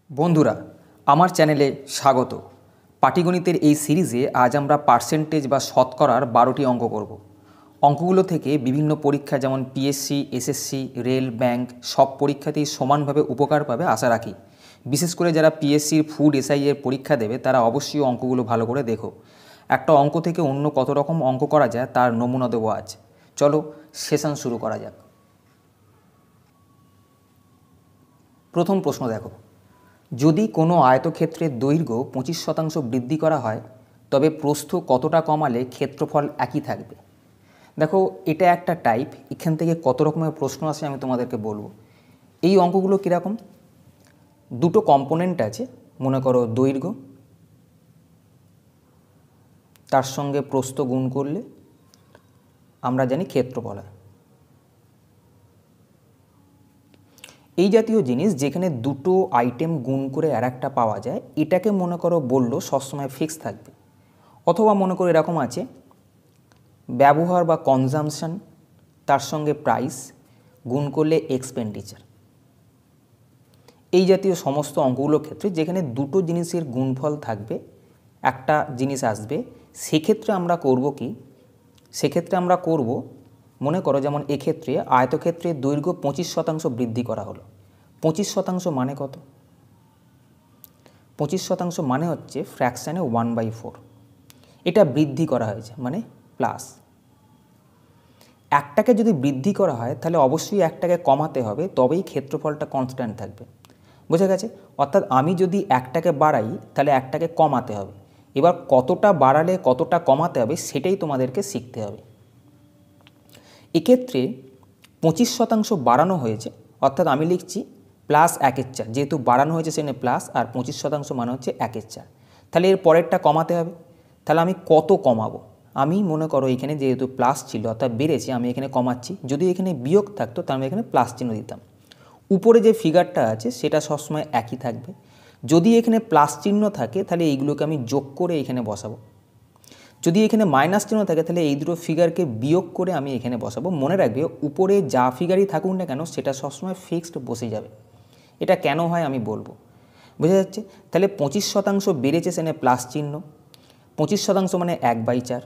বন্ধুরা, আমার চ্যানেলে স্বাগত। পাটিগণিতের এই সিরিজে আজ আমরা পার্সেন্টেজ বা শতকরার 12টি অঙ্ক করব। অঙ্কগুলো থেকে বিভিন্ন পরীক্ষা যেমন পিএসসি, এসএসসি, রেল, ব্যাংক সব পরীক্ষাতেই সমানভাবে উপকার পাবে আশা রাখি। বিশেষ করে যারা পিএসসির ফুড এসআই এর পরীক্ষা দেবে তারা অবশ্যই অঙ্কগুলো ভালো করে দেখো। একটা অঙ্ক থেকে অন্য কত রকম অঙ্ক করা যায় তার নমুনা দেবো আজ। চলো সেশন শুরু করা যাক। প্রথম প্রশ্ন দেখো, যদি কোনো আয়তক্ষেত্রের দৈর্ঘ্য 25% বৃদ্ধি করা হয় তবে প্রস্থ কতটা কমালে ক্ষেত্রফল একই থাকবে। দেখো, এটা একটা টাইপ। এখান থেকে কত রকমের প্রশ্ন আসে আমি তোমাদেরকে বলবো। এই অঙ্কগুলো কীরকম, দুটো কম্পোনেন্ট আছে, মনে করো দৈর্ঘ্য তার সঙ্গে প্রস্থ গুণ করলে আমরা জানি ক্ষেত্রফল হয়। এই জাতীয় জিনিস যেখানে দুটো আইটেম গুণ করে আর একটা পাওয়া যায়, এটাকে মনে করো বললো সবসময় ফিক্স থাকবে। অথবা মনে করো এরকম আছে, ব্যবহার বা কনজামশন তার সঙ্গে প্রাইস গুণ করলে এক্সপেন্ডিচার। এই জাতীয় সমস্ত অঙ্কগুলোর ক্ষেত্রে যেখানে দুটো জিনিসের গুণফল থাকবে, একটা জিনিস আসবে, সেক্ষেত্রে আমরা করব কি, সেক্ষেত্রে আমরা করব মনে করো যেমন এক্ষেত্রে আয়তক্ষেত্রের দৈর্ঘ্য 25% বৃদ্ধি করা হলো। 25% মানে কত? 25% মানে হচ্ছে ফ্র্যাকশানে 1/4। এটা বৃদ্ধি করা হয়েছে মানে প্লাস। একটাকে যদি বৃদ্ধি করা হয় তাহলে অবশ্যই একটাকে কমাতে হবে, তবেই ক্ষেত্রফলটা কনস্ট্যান্ট থাকবে। বোঝা গেছে? অর্থাৎ আমি যদি একটাকে বাড়াই তাহলে একটাকে কমাতে হবে। এবার কতটা বাড়ালে কতটা কমাতে হবে সেটাই তোমাদেরকে শিখতে হবে। এক্ষেত্রে 25% বাড়ানো হয়েছে, অর্থাৎ আমি লিখছি প্লাস 1/4। যেহেতু বাড়ানো হয়েছে সেখানে প্লাস, আর 25% মানে হচ্ছে 1/4। তাহলে এর পরেরটা কমাতে হবে। তাহলে আমি কত কমাবো? আমি মনে করো এখানে যেহেতু প্লাস ছিল অর্থাৎ বেড়েছে, আমি এখানে কমাচ্ছি। যদি এখানে বিয়োগ থাকতো তাহলে আমি এখানে প্লাস চিহ্ন দিতাম। উপরে যে ফিগারটা আছে সেটা সবসময় একই থাকবে। যদি এখানে প্লাস চিহ্ন থাকে তাহলে এইগুলোকে আমি যোগ করে এখানে বসাবো। যদি এখানে মাইনাস চিহ্ন থাকে তাহলে এই দুটো ফিগারকে বিয়োগ করে আমি এখানে বসাবো। মনে রাখবে, উপরে যা ফিগারই থাকুক না কেন সেটা সবসময় ফিক্সড বসে যাবে। এটা কেন হয় আমি বলবো। বোঝা যাচ্ছে? তাহলে 25% বেড়েছে, সেখানে প্লাস চিহ্ন। 25% মানে 1/4।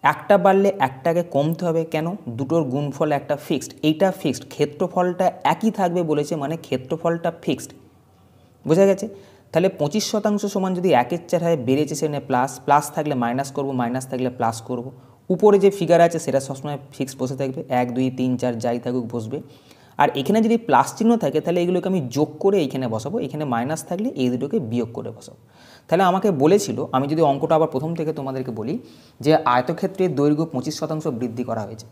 একটা বাড়লে একটাকে কমতে হবে, কেন? দুটোর গুণফল একটা ফিক্সড, এইটা ফিক্সড। ক্ষেত্রফলটা একই থাকবে বলেছে মানে ক্ষেত্রফলটা ফিক্সড। বোঝা গেছে? তাহলে 25% সমান যদি 1/4 হয়, বেড়েছে সেখানে প্লাস, প্লাস থাকলে মাইনাস করব, মাইনাস থাকলে প্লাস করব। উপরে যে ফিগার আছে সেটা সবসময় ফিক্সড বসে থাকবে, 1 2 3 4 যাই থাকুক বসবে। আর এখানে যদি প্লাস চিহ্ন থাকে তাহলে এগুলোকে আমি যোগ করে এইখানে বসাবো, এখানে মাইনাস থাকলে এই দুটোকে বিয়োগ করে বসাবো। তাহলে আমাকে বলেছিল, আমি যদি অঙ্কটা আবার প্রথম থেকে তোমাদেরকে বলি, যে আয়তক্ষেত্রের দৈর্ঘ্য 25% বৃদ্ধি করা হয়েছে,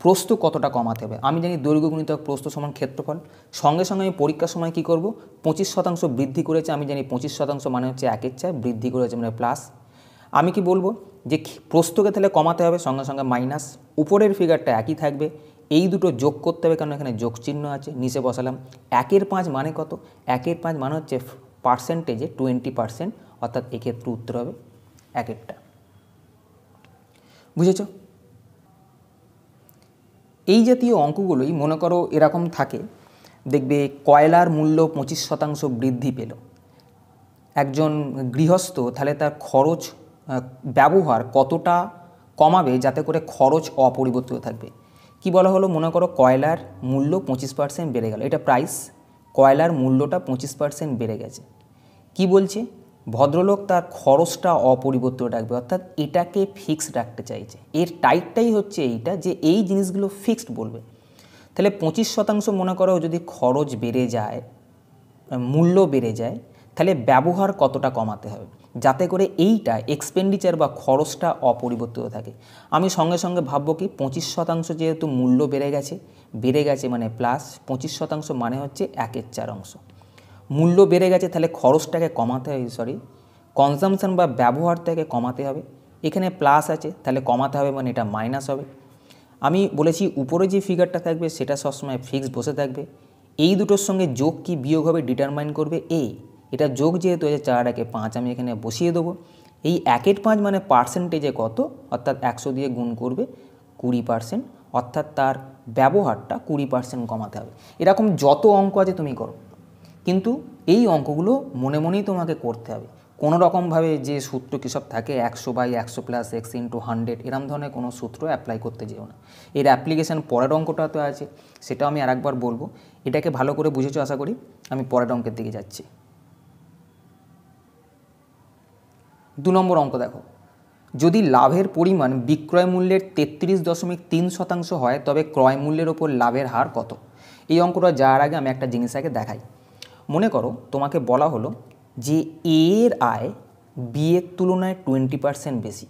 প্রস্থ কতটা কমাতে হবে। আমি জানি দৈর্ঘ্য গুণিতক প্রস্থ সমান ক্ষেত্রফল। সঙ্গে সঙ্গে আমি পরীক্ষার সময় কী করব, 25% বৃদ্ধি করেছে, আমি জানি 25% মানে হচ্ছে 1/4, বৃদ্ধি করেছে মানে প্লাস। আমি কি বলবো যে প্রস্থকে তাহলে কমাতে হবে, সঙ্গে সঙ্গে মাইনাস। উপরের ফিগারটা একই থাকবে, এই দুটো যোগ করতে হবে কারণ এখানে যোগ চিহ্ন আছে, নিচে বসালাম। 1/5 মানে কত? 1/5 মানে হচ্ছে পার্সেন্টেজে 20%, অর্থাৎ এক্ষেত্রে উত্তর হবে 1/টা। বুঝেছ? এই জাতীয় অঙ্কগুলোই মনে করো এরকম থাকে, দেখবে কয়লার মূল্য 25% বৃদ্ধি পেল। একজন গৃহস্থ তাহলে তার খরচ ব্যবহার কতটা কমাবে যাতে করে খরচ অপরিবর্তিত থাকবে। কি বলা হলো, মনে করো কয়লার মূল্য 25% বেড়ে গেল, এটা প্রাইস। কয়লার মূল্যটা 25% বেড়ে গেছে। কি বলছে ভদ্রলোক, তার খরচটা অপরিবর্তিত রাখবে, অর্থাৎ এটাকে ফিক্সড রাখতে চাইছে। এর টাইপটাই হচ্ছে এইটা, যে এই জিনিসগুলো ফিক্সড বলবে। তাহলে 25% মনে করো যদি খরচ বেড়ে যায়, মূল্য বেড়ে যায়, তাহলে ব্যবহার কতটা কমাতে হবে যাতে করে এইটা এক্সপেন্ডিচার বা খরচটা অপরিবর্তিত থাকে। আমি সঙ্গে সঙ্গে ভাববো কি, 25% যেহেতু মূল্য বেড়ে গেছে মানে প্লাস, 25% মানে হচ্ছে 1/4। মূল্য বেড়ে গেছে তাহলে খরচটাকে কমাতে হবে, কনজামশন বা ব্যবহারটাকে কমাতে হবে। এখানে প্লাস আছে তাহলে কমাতে হবে মানে এটা মাইনাস হবে। আমি বলেছি উপরে যে ফিগারটা থাকবে সেটা সবসময় ফিক্সড বসে থাকবে। এই দুটোর সঙ্গে যোগ কি বিয়োগ হবে ডিটারমাইন করবে এটা যোগ যেহেতু আছে 4 1 5, আমি এখানে বসিয়ে দেবো। এই 1/5 মানে পার্সেন্টেজে কত, অর্থাৎ 100 দিয়ে গুণ করবে 20%, অর্থাৎ তার ব্যবহারটা 20% কমাতে হবে। এরকম যত অঙ্ক আছে তুমি করো, কিন্তু এই অঙ্কগুলো মনে মনেই তোমাকে করতে হবে, কোনো রকমভাবে যে সূত্র কী সব থাকে 100/100 প্লাস এক্স ইন্টু 100 এরম ধরনের কোনো সূত্র অ্যাপ্লাই করতে যেও না। এর অ্যাপ্লিকেশান পরের অঙ্কটা তো আছে, সেটাও আমি আরেকবার বলবো। এটাকে ভালো করে বুঝেছো আশা করি। আমি পরের অঙ্কের দিকে যাচ্ছি। 2 নম্বর অঙ্ক দেখো, যদি লাভের পরিমাণ বিক্রয় মূল্যের 33.3% হয় তবে ক্রয় মূল্যের ওপর লাভের হার কত? এই অঙ্কটা যাওয়ার আগে আমি একটা জিনিস আগে দেখাই। মনে করো তোমাকে বলা হলো যে এ এর আয় বি এর তুলনায় 20% বেশি,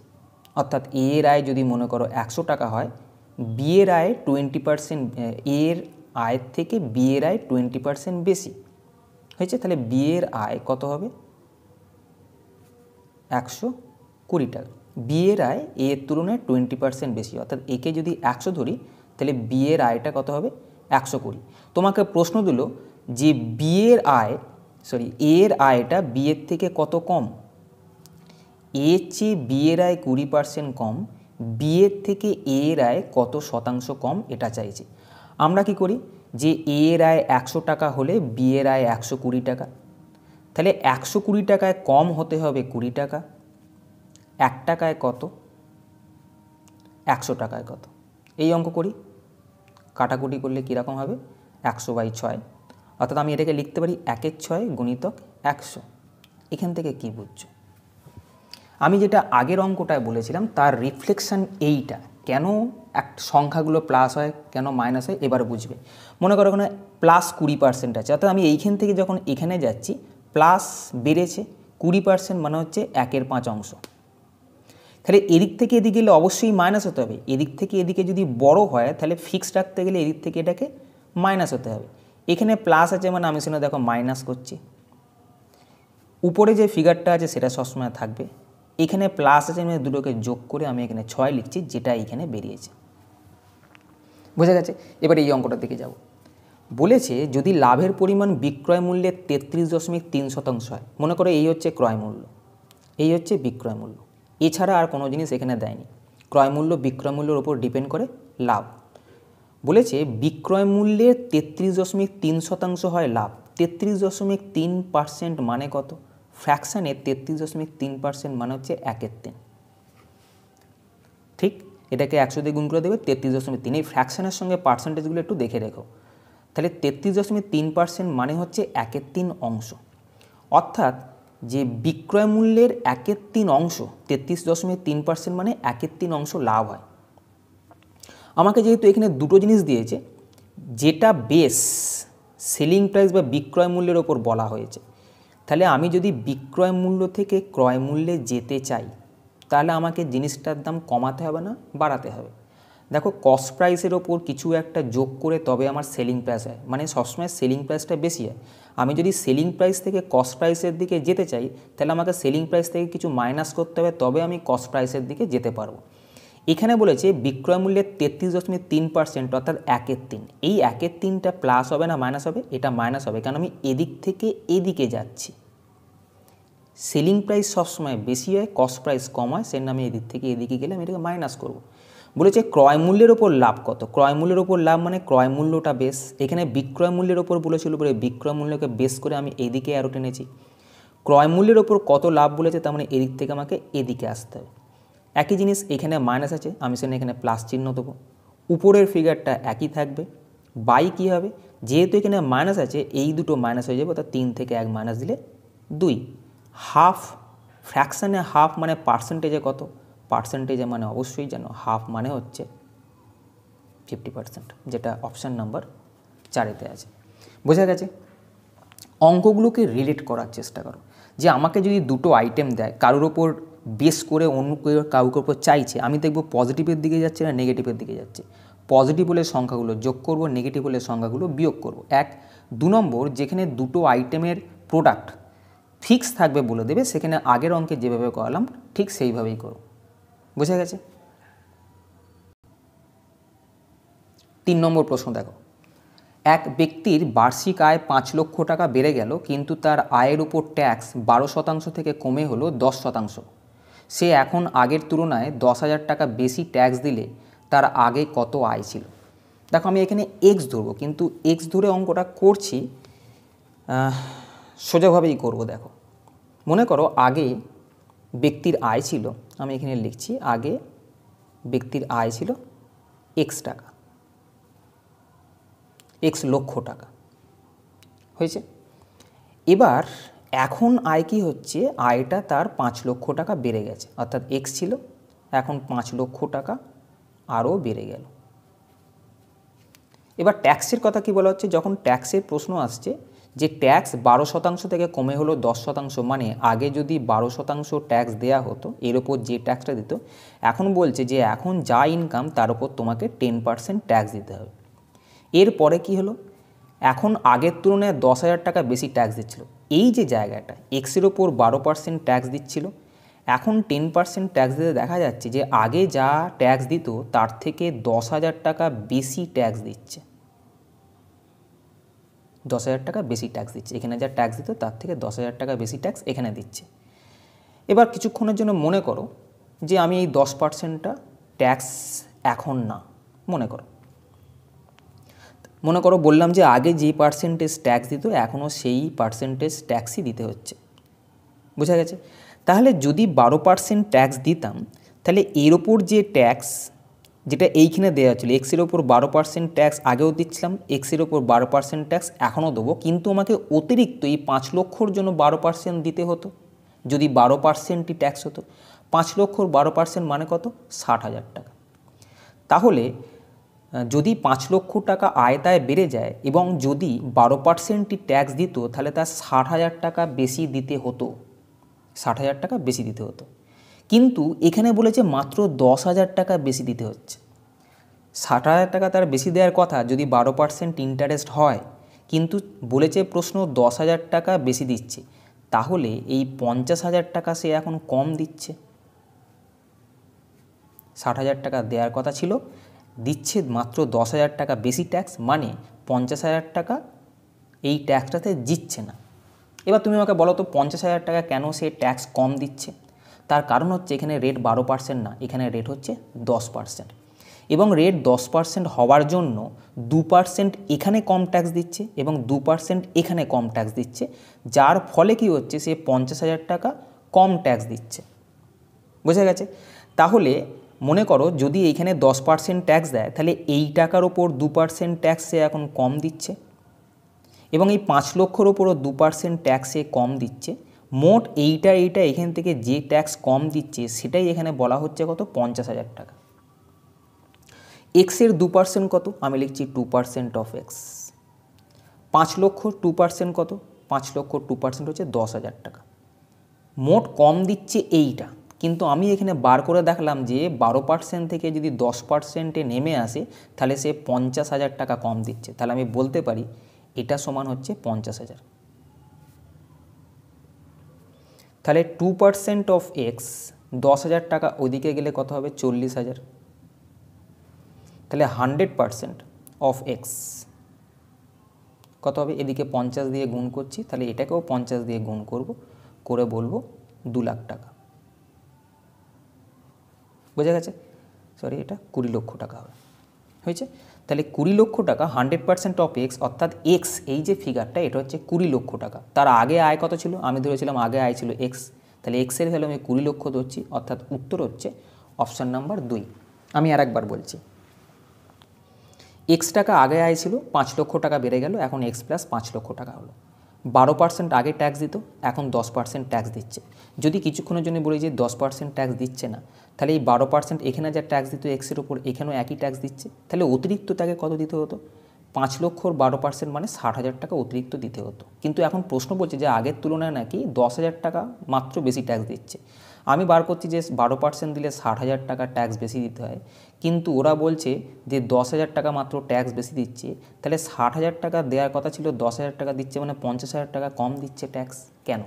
অর্থাৎ এ এর আয় যদি মনে করো 100 টাকা হয়, বি এর আয় 20%, এর আয়ের থেকে বি এর আয় 20% বেশি হয়েছে। তাহলে বি এর আয় কত হবে? 120 টাকা। বি এর আয় এ এর তুলনায় 20% বেশি, অর্থাৎ একে যদি 100 ধরি তাহলে বি এর আয়টা কত হবে? 120। তোমাকে প্রশ্ন দিল যে বি এর আয় এর আয়টা বি এর থেকে কত কম? এর চেয়ে বি এর আয় 20% কম, বি এর থেকে এ এর আয় কত শতাংশ কম এটা চাইছে। আমরা কি করি যে এ এর আয় 100 টাকা হলে বি এর আয় 120 টাকা, তাহলে 120 টাকায় কম হতে হবে 20 টাকা। 1 টাকায় কত? 100 টাকায় কত? এই অঙ্ক করি, কাটাকুটি করলে কীরকম হবে? 100/6, অর্থাৎ আমি এটাকে লিখতে পারি 1/6 গুণিতক 100। এখান থেকে কি বুঝছো? আমি যেটা আগের অঙ্কটায় বলেছিলাম তার রিফ্লেকশান এইটা, কেন সংখ্যাগুলো প্লাস হয় কেন মাইনাস হয় এবার বুঝবে। মনে করো ওখানে প্লাস 20% আছে, অর্থাৎ আমি এইখান থেকে যখন এখানে যাচ্ছি প্লাস বেড়েছে 20%, মানে হচ্ছে 1/5 অংশ। তাহলে এদিক থেকে এদিকে গেলে অবশ্যই মাইনাস হতে হবে। এদিক থেকে এদিকে যদি বড় হয় তাহলে ফিক্সড রাখতে গেলে এদিক থেকে এটাকে মাইনাস হতে হবে। এখানে প্লাস আছে মানে আমি সেখানে দেখো মাইনাস করছি। উপরে যে ফিগারটা আছে সেটা সবসময় থাকবে। এখানে প্লাস আছে মানে দুটোকে যোগ করে আমি এখানে 6 লিখছি, যেটা এখানে বেরিয়েছে। বোঝা গেছে? এবার এই অঙ্কটার দিকে যাব। বলেছে যদি লাভের পরিমাণ বিক্রয় মূল্যের 33.3% হয়, মনে করো এই হচ্ছে ক্রয় মূল্য, এই হচ্ছে বিক্রয় মূল্য, এছাড়া আর কোনো জিনিস এখানে দেয়নি। ক্রয় মূল্য বিক্রয় মূল্যের ওপর ডিপেন্ড করে লাভ। বলেছে বিক্রয় মূল্যের 33.3% হয় লাভ। 33.3% মানে কত? ফ্র্যাকশানে 33.3% মানে হচ্ছে 1/3। ঠিক, এটাকে 100 দিয়ে গুণ করে দেবে 33.3। এই ফ্র্যাকশানের সঙ্গে পার্সেন্টেজগুলো একটু দেখে রেখো। তাহলে 33.3% মানে হচ্ছে 1/3 অংশ, অর্থাৎ যে বিক্রয় মূল্যের 1/3 অংশ 33.3% মানে 1/3 অংশ লাভ হয়। আমাকে যেহেতু এখানে দুটো জিনিস দিয়েছে, যেটা বেস সেলিং প্রাইস বা বিক্রয় মূল্যের ওপর বলা হয়েছে, তাহলে আমি যদি বিক্রয় মূল্য থেকে ক্রয় মূল্যে যেতে চাই তাহলে আমাকে জিনিসটার দাম কমাতে হবে না বাড়াতে হবে? দেখো কস্ট প্রাইসের ওপর কিছু একটা যোগ করে তবে আমার সেলিং প্রাইস হয়, মানে সবসময় সেলিং প্রাইসটা বেশি হয়। আমি যদি সেলিং প্রাইস থেকে কস্ট প্রাইসের দিকে যেতে চাই তাহলে আমাকে সেলিং প্রাইস থেকে কিছু মাইনাস করতে হবে, তবে আমি কস্ট প্রাইসের দিকে যেতে পারবো। এখানে বলেছে বিক্রয় মূল্যের 33.3% অর্থাৎ 1/3। এই 1/3টা প্লাস হবে না মাইনাস হবে? এটা মাইনাস হবে, কারণ আমি এদিক থেকে এদিকে যাচ্ছি। সেলিং প্রাইস সবসময় বেশি হয়, কস্ট প্রাইস কম হয়, সেজন্য আমি এদিক থেকে এদিকে গেলে আমি এটাকে মাইনাস করব। বলেছে ক্রয় মূল্যের ওপর লাভ কত? ক্রয় মূল্যের ওপর লাভ মানে ক্রয় মূল্যটা বেশ। এখানে বিক্রয় মূল্যের ওপর বলেছিল, বলে বিক্রয় মূল্যকে বেশ করে আমি এদিকে অ্যারো টেনেছি। ক্রয় মূল্যের ওপর কত লাভ বলেছে, তার মানে এদিক থেকে আমাকে এদিকে আসতে হবে। একই জিনিস এখানে মাইনাস আছে, আমি সেখানে এখানে প্লাস চিহ্ন দেবো। উপরের ফিগারটা একই থাকবে। বাই কী হবে? যেহেতু এখানে মাইনাস আছে এই দুটো মাইনাস হয়ে যাবে, অর্থাৎ 3 থেকে 1 মাইনাস দিলে 2। হাফ, ফ্র্যাকশানে হাফ মানে পার্সেন্টেজে কত? পার্সেন্টেজে মানে অবশ্যই জানো হাফ মানে হচ্ছে 50%, যেটা অপশান নাম্বার 4-এতে আছে। বোঝা গেছে? অঙ্কগুলোকে রিলেট করার চেষ্টা করো, যে আমাকে যদি দুটো আইটেম দেয়, কারোর ওপর বেস করে অন্য কাউকে ওপর চাইছে, আমি দেখব পজিটিভের দিকে যাচ্ছে না নেগেটিভের দিকে যাচ্ছে। পজিটিভ হলে সংখ্যাগুলো যোগ করব, নেগেটিভ হলে সংখ্যাগুলো বিয়োগ করব। 1, 2 নম্বর যেখানে দুটো আইটেমের প্রোডাক্ট ফিক্স থাকবে বলে দেবে, সেখানে আগের অঙ্কে যেভাবে করালাম ঠিক সেইভাবেই করো। বোঝা গেছে? 3 নম্বর প্রশ্ন দেখো, এক ব্যক্তির বার্ষিক আয় 5 লক্ষ টাকা বেড়ে গেল, কিন্তু তার আয়ের উপর ট্যাক্স 12% থেকে কমে হলো 10%। সে এখন আগের তুলনায় 10,000 টাকা বেশি ট্যাক্স দিলে তার আগে কত আয় ছিল? দেখো আমি এখানে এক্স ধরবো, কিন্তু এক্স ধরে অঙ্কটা করছি সোজাভাবেই করব। দেখো, মনে করো আগে ব্যক্তির আয় ছিল, আমি এখানে লিখছি, আগে ব্যক্তির আয় ছিল এক্স টাকা, এক্স লক্ষ টাকা হয়েছে। এবার এখন আয় কি হচ্ছে, আয়টা তার 5 লক্ষ টাকা বেড়ে গেছে, অর্থাৎ এক্স ছিল, এখন 5 লক্ষ টাকা আরও বেড়ে গেল। এবার ট্যাক্সের কথা কি বলা হচ্ছে, যখন ট্যাক্সের প্রশ্ন আসছে যে ট্যাক্স 12% থেকে কমে হলো 10%, মানে আগে যদি 12% ট্যাক্স দেয়া হতো, এর ওপর যে ট্যাক্সটা দিত, এখন বলছে যে এখন যা ইনকাম তার উপর তোমাকে 10% ট্যাক্স দিতে হবে। এরপরে কি হলো, এখন আগের তুলনায় 10,000 টাকা বেশি ট্যাক্স দিচ্ছিল। এই যে জায়গাটা এক্সের ওপর 12% ট্যাক্স দিচ্ছিল, এখন 10% ট্যাক্স দিতে দেখা যাচ্ছে যে আগে যা ট্যাক্স দিত তার থেকে 10,000 টাকা বেশি ট্যাক্স দিচ্ছে, 10,000 টাকা বেশি ট্যাক্স দিচ্ছে। এখানে যা ট্যাক্স দিত তার থেকে 10,000 টাকা বেশি ট্যাক্স এখানে দিচ্ছে। এবার কিছুক্ষণের জন্য মনে করো যে আমি এই 10%টা ট্যাক্স এখন না, মনে করো বললাম যে আগে যে পার্সেন্টেজ ট্যাক্স দিত এখনও সেই পার্সেন্টেজ ট্যাক্সই দিতে হচ্ছে, বোঝা গেছে। তাহলে যদি 12% ট্যাক্স দিতাম, তাহলে এর ওপর যে ট্যাক্স যেটা এইখানে দেওয়া ছিল, এক্সের ওপর 12% ট্যাক্স আগেও দিচ্ছিলাম, এক্সের ওপর 12% ট্যাক্স এখনও দেবো, কিন্তু আমাকে অতিরিক্ত এই 5 লক্ষর জন্য 12% দিতে হতো। যদি 12%ই ট্যাক্স হতো, 5 লক্ষর 12% মানে কত, 60,000 টাকা। তাহলে যদি 5 লক্ষ টাকা আয়তায় বেড়ে যায় এবং যদি 12%ই ট্যাক্স দিত, তাহলে তার 60,000 টাকা বেশি দিতে হতো, 60,000 টাকা বেশি দিতে হতো। কিন্তু এখানে বলেছে মাত্র 10,000 টাকা বেশি দিতে হচ্ছে। 60,000 টাকা তার বেশি দেওয়ার কথা যদি 12% ইন্টারেস্ট হয়, কিন্তু বলেছে প্রশ্ন 10,000 টাকা বেশি দিচ্ছে, তাহলে এই 50,000 টাকা সে এখন কম দিচ্ছে। 60,000 টাকা দেওয়ার কথা ছিল, দিচ্ছে মাত্র 10,000 টাকা বেশি ট্যাক্স, মানে 50,000 টাকা এই ট্যাক্সটাতে জিতছে না। এবার তুমি আমাকে বলো তো 50,000 টাকা কেন সে ট্যাক্স কম দিচ্ছে? তার কারণ হচ্ছে এখানে রেট 12% না, এখানে রেট হচ্ছে 10%, এবং রেট 10% হওয়ার জন্য 2% এখানে কম ট্যাক্স দিচ্ছে এবং 2% এখানে কম ট্যাক্স দিচ্ছে, যার ফলে কি হচ্ছে, সে 50,000 টাকা কম ট্যাক্স দিচ্ছে, বোঝা গেছে। তাহলে মনে করো যদি এইখানে 10% ট্যাক্স দেয়, তাহলে এই টাকার ওপর 2% ট্যাক্স সে এখন কম দিচ্ছে, এবং এই 5 লক্ষর ওপরও 2% ট্যাক্সে কম দিচ্ছে। মোট এইটা এখান থেকে যে ট্যাক্স কম দিচ্ছে সেটাই এখানে বলা হচ্ছে কত, 50,000 টাকা। এক্সের 2% কত, আমি লিখছি 2% অফ এক্স। 5 লক্ষ 2% কত, 5 লক্ষ 2% হচ্ছে 10,000 টাকা। মোট কম দিচ্ছে এইটা, কিন্তু আমি এখানে বার করে দেখলাম যে 12% থেকে যদি 10%-এ নেমে আসে, তাহলে সে 50,000 টাকা কম দিচ্ছে। তাহলে আমি বলতে পারি এটা সমান হচ্ছে 50,000। তাহলে 2% অফ এক্স 10,000 টাকা, ওদিকে গেলে কত হবে, 40,000। তাহলে 100% অফ এক্স কত হবে, এদিকে 50 দিয়ে গুণ করছি, তাহলে এটাকেও 50 দিয়ে গুণ করব, করে বলবো 2 লাখ টাকা, বোঝা গেছে। সরি, এটা 20 লক্ষ টাকা হবে, হয়েছে। তাহলে 20 লক্ষ টাকা 100% অফ এক্স, অর্থাৎ এক্স এই যে ফিগারটা এটা হচ্ছে 20 লক্ষ টাকা। তার আগে আয় কত ছিল, আমি ধরেছিলাম আগে আয় ছিল এক্স, তাহলে এক্সের ভ্যালু আমি 20 লক্ষ ধরছি, অর্থাৎ উত্তর হচ্ছে অপশান নাম্বার 2। আমি আর একবার বলছি, এক্স টাকা আগে আয় ছিল, 5 লক্ষ টাকা বেড়ে গেল, এখন এক্স প্লাস 5 লক্ষ টাকা হলো। 12% আগে ট্যাক্স দিত, এখন 10% ট্যাক্স দিচ্ছে। যদি কিছুক্ষণের জন্য বলি যে 10% ট্যাক্স দিচ্ছে না, তাহলে এই 12% এখানে যা ট্যাক্স দিত এক্সের উপর, এখানেও একই ট্যাক্স দিচ্ছে, তাহলে অতিরিক্ত তাকে কত দিতে হতো, 5 লক্ষর 12% মানে 60,000 টাকা অতিরিক্ত দিতে হতো। কিন্তু এখন প্রশ্ন বলছে যে আগের তুলনায় নাকি 10,000 টাকা মাত্র বেশি ট্যাক্স দিচ্ছে। আমি বার করছি যে 12% দিলে 60,000 টাকা ট্যাক্স বেশি দিতে হয়, কিন্তু ওরা বলছে যে 10,000 টাকা মাত্র ট্যাক্স বেশি দিচ্ছে, তাহলে 60,000 টাকা দেওয়ার কথা ছিল 10,000 টাকা দিচ্ছে, মানে 50,000 টাকা কম দিচ্ছে ট্যাক্স কেন?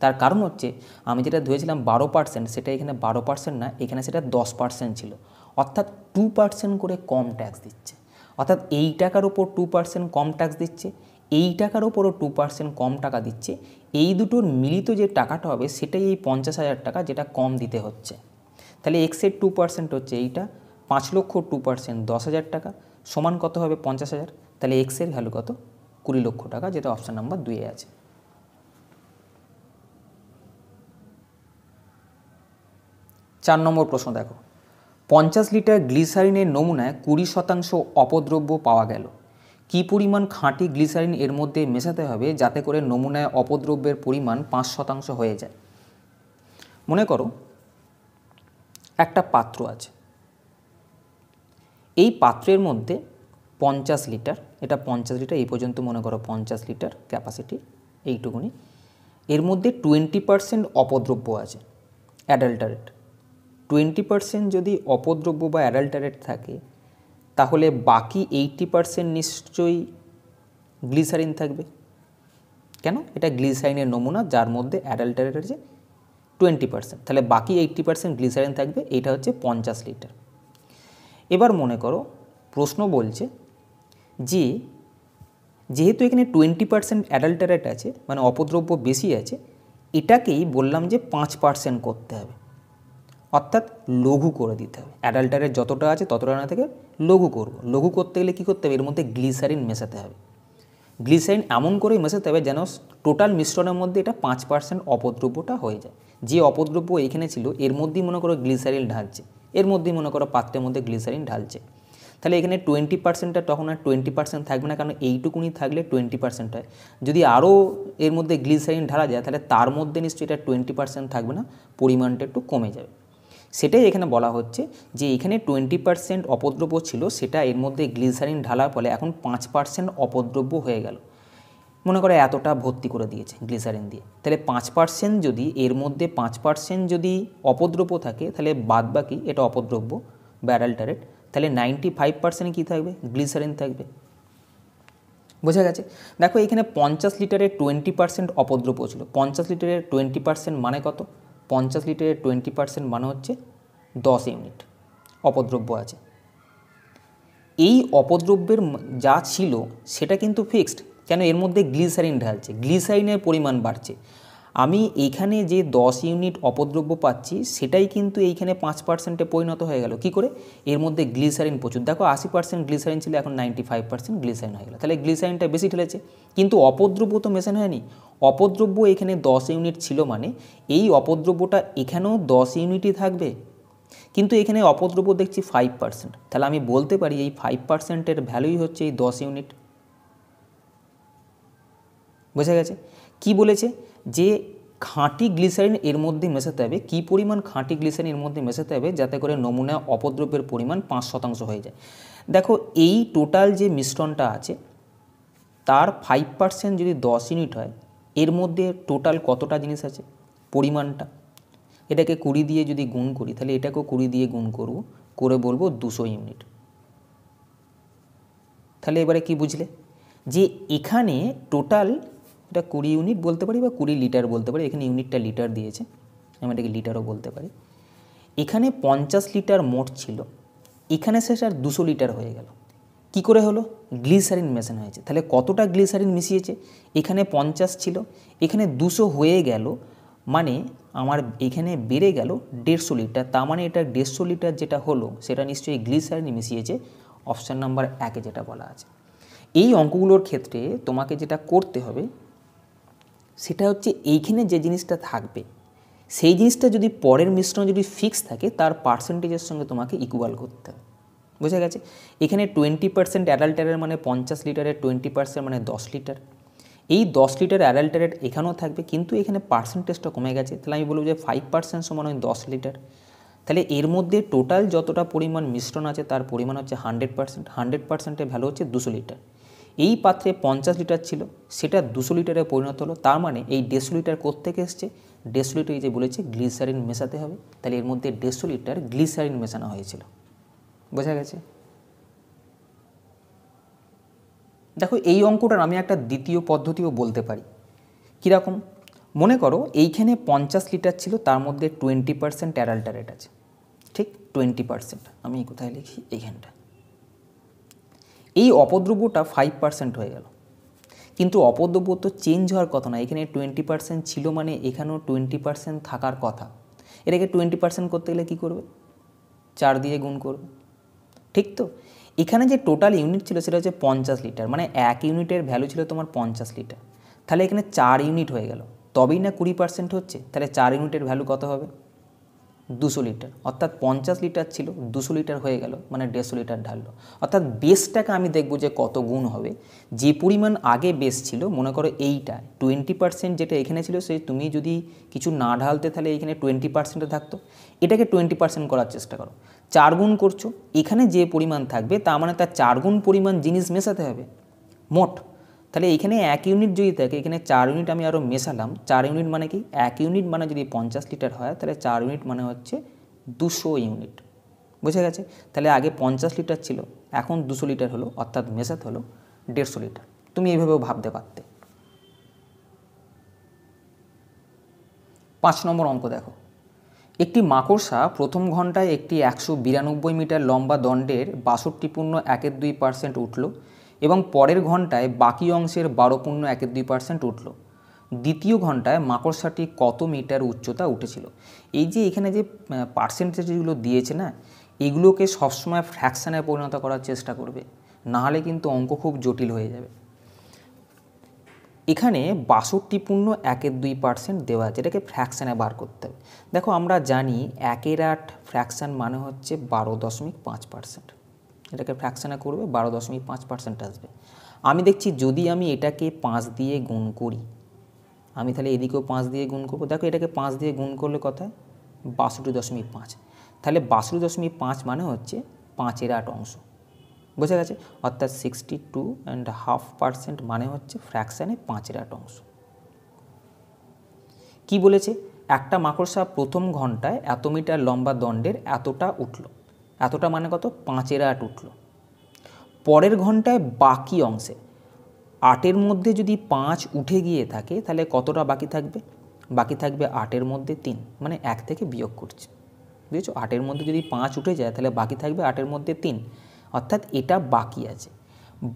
তার কারণ হচ্ছে আমি যেটা ধরেছিলাম 12%, সেটা এখানে 12% না, এখানে সেটা 10% ছিল, অর্থাৎ 2% করে কম ট্যাক্স দিচ্ছে। অর্থাৎ এই টাকার ওপর 2% কম ট্যাক্স দিচ্ছে, এই টাকার ওপরও 2% কম টাকা দিচ্ছে, এই দুটোর মিলিত যে টাকাটা হবে সেটাই এই 50,000 টাকা যেটা কম দিতে হচ্ছে। তাহলে এক্সের 2% হচ্ছে এইটা, 5 লক্ষ 2% 10,000 টাকা সমান কত হবে, 50,000। তাহলে এক্সের ভ্যালু কত, 20 লক্ষ টাকা, যেটা অপশান নাম্বার 2 আছে। চার নম্বর প্রশ্ন দেখো, 50 লিটার গ্লিসারিনের নমুনায় 20% অপদ্রব্য পাওয়া গেল। কি পরিমাণ খাঁটি গ্লিসারিন এর মধ্যে মেশাতে হবে যাতে করে নমুনায় অপদ্রব্যের পরিমাণ 5% হয়ে যায়? মনে করো একটা পাত্র আছে, এই পাত্রের মধ্যে 50 লিটার, এটা 50 লিটার, এই পর্যন্ত মনে করো 50 লিটার ক্যাপাসিটি, এইটুকুনি। এর মধ্যে 20% অপদ্রব্য আছে, অ্যাডাল্টারেট। 20% যদি অপদ্রব্য বা অ্যাডাল্টারেট থাকে, তাহলে বাকি 80% নিশ্চয়ই গ্লিসারিন থাকবে। কেন? এটা গ্লিসারিনের নমুনা যার মধ্যে অ্যাডাল্টারেট আছে 20%, তাহলে বাকি 80% গ্লিসারিন থাকবে। এটা হচ্ছে 50 লিটার। এবার মনে করো প্রশ্ন বলছে যে যেহেতু এখানে 20% অ্যাডাল্টারেট আছে, মানে অপদ্রব্য বেশি আছে, এটাকেই বললাম যে 5% করতে হবে, অর্থাৎ লঘু করে দিতে হবে। অ্যাডাল্টারেট যতটা আছে ততটা না থেকে লঘু করব। লঘু করতে গেলে কী করতে হবে? এর মধ্যে গ্লিসারিন মেশাতে হবে। গ্লিসারিন এমন করে মেশাতে হবে যেন টোটাল মিশ্রণের মধ্যে এটা 5% অপদ্রব্যটা হয়ে যায়। যে অপদ্রব্য এখানে ছিল এর মধ্যেই মনে করো গ্লিসারিন ঢালছে, এর মধ্যেই মনে করো পাত্রের মধ্যে গ্লিসারিন ঢালছে, তাহলে এখানে 20%টা তখন আর 20% থাকবে না, কারণ এইটুকুনি থাকলে 20% হয়। যদি আরও এর মধ্যে গ্লিসারিন ঢালা যায় তাহলে তার মধ্যে নিশ্চয়ই এটা 20% থাকবে না, পরিমাণটা একটু কমে যাবে। সেটাই এখানে বলা হচ্ছে যে এখানে 20% অপদ্রব্য ছিল, সেটা এর মধ্যে গ্লিসারিন ঢালার ফলে এখন 5% অপদ্রব্য হয়ে গেল। মনে করে এতটা ভর্তি করে দিয়েছে গ্লিসারিন দিয়ে, তাহলে 5% যদি এর মধ্যে 5% যদি অপদ্রব্য থাকে, তাহলে বাদ বাকি এটা অপদ্রব্য বা অ্যাডাল্টারেট, তাহলে 95% কী থাকবে? গ্লিসারিন থাকবে। বোঝা গেছে? দেখো এখানে 50 লিটারের 20% অপদ্রব্য ছিল। 50 লিটারের 20% মানে কত? 50 লিটারের 20% মানে হচ্ছে 10 ইউনিট অপদ্রব্য আছে। এই অপদ্রব্যের যা ছিল সেটা কিন্তু ফিক্সড, কেন? এর মধ্যে গ্লিসারিন ঢালছে, গ্লিসারিনের পরিমাণ বাড়ছে। আমি এইখানে যে 10 ইউনিট অপদ্রব্য পাচ্ছি সেটাই কিন্তু এইখানে 5%-এ পরিণত হয়ে গেল। কি করে? এর মধ্যে গ্লিসারিন প্রচুর। দেখো 80% গ্লিসারিন ছিল, এখন 95% গ্লিসারিন হয়ে গেল, তাহলে গ্লিসারিনটা বেশি ঢেলেছে। কিন্তু অপদ্রব্য তো মেশানো হয়নি। অপদ্রব্য এখানে 10 ইউনিট ছিল, মানে এই অপদ্রব্যটা এখানেও 10 ইউনিটই থাকবে, কিন্তু এখানে অপদ্রব্য দেখছি 5%, তাহলে আমি বলতে পারি এই 5%-এর ভ্যালুই হচ্ছে এই 10 ইউনিট। বোঝা গেছে? কি বলেছে? যে খাঁটি গ্লিসারিন এর মধ্যে মেশাতে হবে। কী পরিমাণ খাঁটি গ্লিসারিন এর মধ্যে মেশাতে হবে যাতে করে নমুনায় অপদ্রব্যের পরিমাণ 5% হয়ে যায়। দেখো এই টোটাল যে মিশ্রণটা আছে তার 5% যদি 10 ইউনিট হয়, এর মধ্যে টোটাল কতটা জিনিস আছে? পরিমাণটা এটাকে 20 দিয়ে যদি গুণ করি, তাহলে এটাকেও 20 দিয়ে গুণ করব, করে বলবো 200 ইউনিট। তাহলে এবারে কি বুঝলে? যে এখানে টোটাল এটা 20 ইউনিট বলতে পারি বা 20 লিটার বলতে পারি, এখানে ইউনিটটা লিটার দিয়েছে, আমি এটাকে লিটারও বলতে পারি। এখানে 50 লিটার মোট ছিল, এখানে সেটা 200 লিটার হয়ে গেল। কি করে হলো? গ্লিসারিন মেশানো হয়েছে। তাহলে কতটা গ্লিসারিন মিশিয়েছে? এখানে 50 ছিল, এখানে 200 হয়ে গেল, মানে আমার এখানে বেড়ে গেল 150 লিটার। তার মানে এটা 150 লিটার যেটা হলো সেটা নিশ্চয়ই গ্লিসারিন মিশিয়েছে, অপশান নাম্বার 1-এ যেটা বলা আছে। এই অঙ্কগুলোর ক্ষেত্রে তোমাকে যেটা করতে হবে সেটা হচ্ছে এইখানে যে জিনিসটা থাকবে সেই জিনিসটা যদি পরের মিশ্রণ যদি ফিক্স থাকে তার পার্সেন্টেজের সঙ্গে তোমাকে ইকুয়াল করতে হবে। বোঝা গেছে? এখানে 20% অ্যাডাল্টারের মানে 50 লিটারের 20% মানে 10 লিটার। এই 10 লিটার অ্যাডাল্টারেট এখানেও থাকবে, কিন্তু এখানে পার্সেন্টেজটা কমে গেছে, তাহলে আমি বলবো যে 5% সমান হয় 10 লিটার। তাহলে এর মধ্যে টোটাল যতটা পরিমাণ মিশ্রণ আছে তার পরিমাণ হচ্ছে 100%। 100%-এর ভ্যালু হচ্ছে 200 লিটার। এই পাত্রে 50 লিটার ছিল, সেটা 200 লিটারে পরিণত হলো। তার মানে এই 150 লিটার কোত্থেকে এসছে? 150 লিটার যে বলেছে গ্লিসারিন মেশাতে হবে, তাহলে এর মধ্যে 150 লিটার গ্লিসারিন মেশানো হয়েছিল। বোঝা গেছে? দেখো এই অঙ্কটার আমি একটা দ্বিতীয় পদ্ধতিও বলতে পারি। কীরকম? মনে করো এইখানে 50 লিটার ছিল, তার মধ্যে 20% অ্যাডাল্টারেট আছে, ঠিক 20%। আমি কোথায় লিখি? এইখানটা। এই অপদ্রব্যটা 5% হয়ে গেল, কিন্তু অপদ্রব্য তো চেঞ্জ হওয়ার কথা না। এখানে 20% ছিল, মানে এখানেও 20% থাকার কথা। এটাকে 20% করতে গেলে কী করবে? 4 দিয়ে গুণ করবে, ঠিক তো? এখানে যে টোটাল ইউনিট ছিল সেটা হচ্ছে 50 লিটার, মানে 1 ইউনিটের ভ্যালু ছিল তোমার 50 লিটার। তাহলে এখানে 4 ইউনিট হয়ে গেল, তবেই না 20% হচ্ছে। তাহলে 4 ইউনিটের ভ্যালু কত হবে? 200 লিটার। অর্থাৎ 50 লিটার ছিল, 200 লিটার হয়ে গেল, মানে 150 লিটার ঢাললো। অর্থাৎ বেসটাকে আমি দেখব যে কত গুণ হবে। যে পরিমাণ আগে বেস ছিল, মনে করো এইটা 20% যেটা এখানে ছিল, সে তুমি যদি কিছু না ঢালতে তাহলে এখানে 20% থাকতো, এটাকে 20% করার চেষ্টা করো। 4 গুণ করছো, এখানে যে পরিমাণ থাকবে তার মানে তার 4 গুণ পরিমাণ জিনিস মেশাতে হবে মোট। তাহলে এখানে 1 ইউনিট যদি থাকে, এখানে 4 ইউনিট আমি আরও মেশালাম। 4 ইউনিট মানে কি? 1 ইউনিট মানে যদি 50 লিটার হয়, তাহলে 4 ইউনিট মানে হচ্ছে 200 ইউনিট। বুঝে গেছে? তাহলে আগে 50 লিটার ছিল, এখন 200 লিটার হলো, অর্থাৎ মেশাতে হলো 150 লিটার। তুমি এইভাবেও ভাবতে পারতে। 5 নম্বর অঙ্ক দেখো। একটি মাকড়সা প্রথম ঘন্টায় একটি 192 মিটার লম্বা দণ্ডের 62.12% উঠল এবং পরের ঘন্টায় বাকি অংশের 12.12% উঠল। দ্বিতীয় ঘন্টায় মাকড়সাটি কত মিটার উচ্চতা উঠেছিল? এই যে এখানে যে পার্সেন্টেজগুলো দিয়েছে না, এগুলোকে সবসময় ফ্র্যাকশানে পরিণত করার চেষ্টা করবে, নাহলে কিন্তু অঙ্ক খুব জটিল হয়ে যাবে। এখানে 62.12% দেওয়া আছে, এটাকে ফ্র্যাকশানে বার করতে হবে। দেখো আমরা জানি 1/8 ফ্র্যাকশান মানে হচ্ছে 12.5%। এটাকে ফ্র্যাকশানে করবে, 12.5% আসবে। আমি দেখছি যদি আমি এটাকে 5 দিয়ে গুণ করি, আমি তাহলে এদিকেও 5 দিয়ে গুণ করবো। দেখো এটাকে 5 দিয়ে গুণ করলে কথায় 62.5, তাহলে 62.5 মানে হচ্ছে 5/8 অংশ। বোঝা গেছে? অর্থাৎ 62.5% মানে হচ্ছে ফ্র্যাকশানে 5/8 অংশ। কি বলেছে? একটা মাকড়সা প্রথম ঘন্টায় এত মিটার লম্বা দণ্ডের এতটা উঠল, এতটা মানে কত? 5/8 উঠল। পরের ঘন্টায় বাকি অংশে 8-এর মধ্যে যদি 5 উঠে গিয়ে থাকে, তাহলে কতটা বাকি থাকবে? বাকি থাকবে 8-এর মধ্যে 3, মানে 1 থেকে বিয়োগ করছে। বুঝেছো? 8-এর মধ্যে যদি 5 উঠে যায়, তাহলে বাকি থাকবে 8-এর মধ্যে 3, অর্থাৎ এটা বাকি আছে।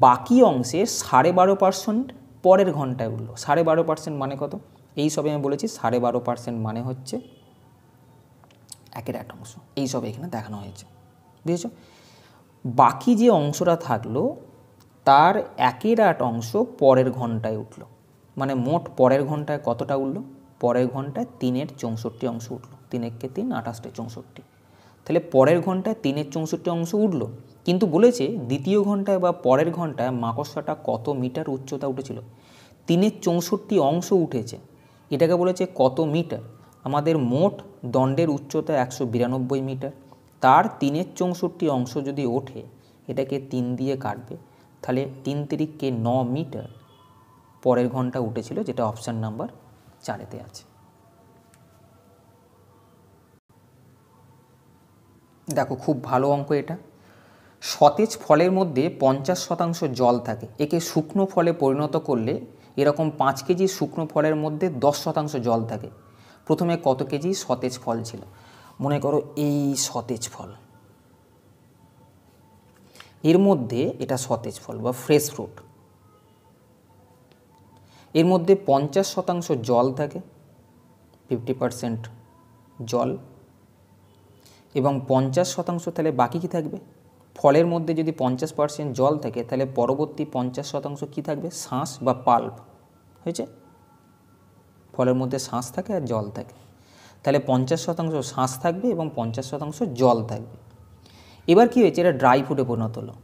বাকি অংশে 12.5% পরের ঘন্টায় উঠল। 12.5% মানে কত? এই সবে আমি বলেছি 12.5% মানে হচ্ছে 1/8 অংশ। এই সব এখানে দেখানো হয়েছে। বুঝেছো? বাকি যে অংশটা থাকলো তার 1/8 অংশ পরের ঘন্টায় উঠল, মানে মোট পরের ঘন্টায় কতটা উঠল? পরের ঘন্টায় 3/64 অংশ উঠল। 3 × 3 = 28/64। তাহলে পরের ঘন্টায় 3/64 অংশ উঠল, কিন্তু বলেছে দ্বিতীয় ঘন্টায় বা পরের ঘন্টায় মাকড়সাটা কত মিটার উচ্চতা উঠেছিল। 3/64 অংশ উঠেছে, এটাকে বলেছে কত মিটার? আমাদের মোট দণ্ডের উচ্চতা 192 মিটার, তার 3/64 অংশ যদি ওঠে, এটাকে 3 দিয়ে কাটবে, তাহলে 3 × 9 মিটার পরের ঘন্টা উঠেছিল, যেটা অপশান নাম্বার 4-এতে আছে। দেখো খুব ভালো অঙ্ক এটা। সতেজ ফলের মধ্যে 50% জল থাকে, একে শুকনো ফলে পরিণত করলে এরকম 5 কেজি শুকনো ফলের মধ্যে 10% জল থাকে। প্রথমে কত কেজি সতেজ ফল ছিল? মনে করো এই সতেজ ফল, এর মধ্যে এটা সতেজ ফল বা ফ্রেশ ফ্রুট, এর মধ্যে 50% জল থাকে, 50% জল, এবং 50% তাহলে বাকি কি থাকবে? ফলের মধ্যে যদি 50% জল থাকে, তাহলে পরবর্তী 50% কি থাকবে? শাঁস বা পাল্প। হয়েছে? ফলের মধ্যে শাঁস থাকে আর জল থাকে, তাহলে 50% শাঁস থাকবে এবং 50% জল থাকবে। এবার কি হয়েছে? এটা ড্রাই ফ্রুটে পরিণত হলো,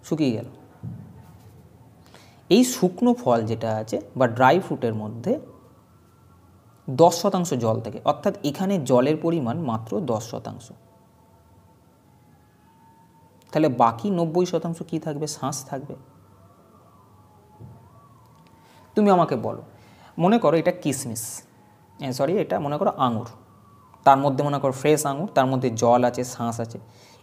শুকিয়ে গেল। এই শুকনো ফল যেটা আছে বা ড্রাই ফ্রুটের মধ্যে 10% জল থাকে, অর্থাৎ এখানে জলের পরিমাণ মাত্র 10%। তাহলে বাকি 90% কি থাকবে? শাঁস থাকবে। তুমি আমাকে বলো, মনে করো এটা কিশমিশ, এটা মনে করো আঙুর, তার মধ্যে মনে করো ফ্রেশ আঙুর, তার মধ্যে জল আছে, শাঁস আছে।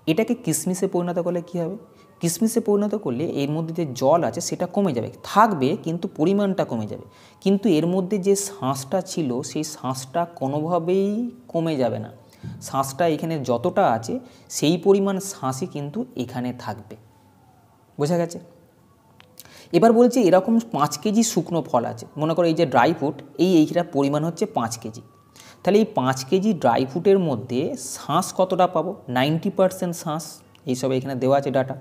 এটাকে কিশমিশে পরিণত করলে কী হবে? কিশমিশে পরিণত করলে এর মধ্যে যে জল আছে সেটা কমে যাবে, থাকবে কিন্তু পরিমাণটা কমে যাবে, কিন্তু এর মধ্যে যে শাঁসটা ছিল সেই শাঁসটা কোনোভাবেই কমে যাবে না। শাঁসটা এখানে যতটা আছে সেই পরিমাণ শাঁসই কিন্তু এখানে থাকবে। বোঝা গেছে? এবার বলছি এরকম 5 কেজি শুকনো ফল আছে, মনে করো এই যে ড্রাই ফ্রুট, এইটার পরিমাণ হচ্ছে 5 কেজি। তাহলে এই 5 কেজি ড্রাই ফ্রুটের মধ্যে শাঁস কতটা পাবো? 90% শাঁস, এইসব এখানে দেওয়া আছে ডাটা।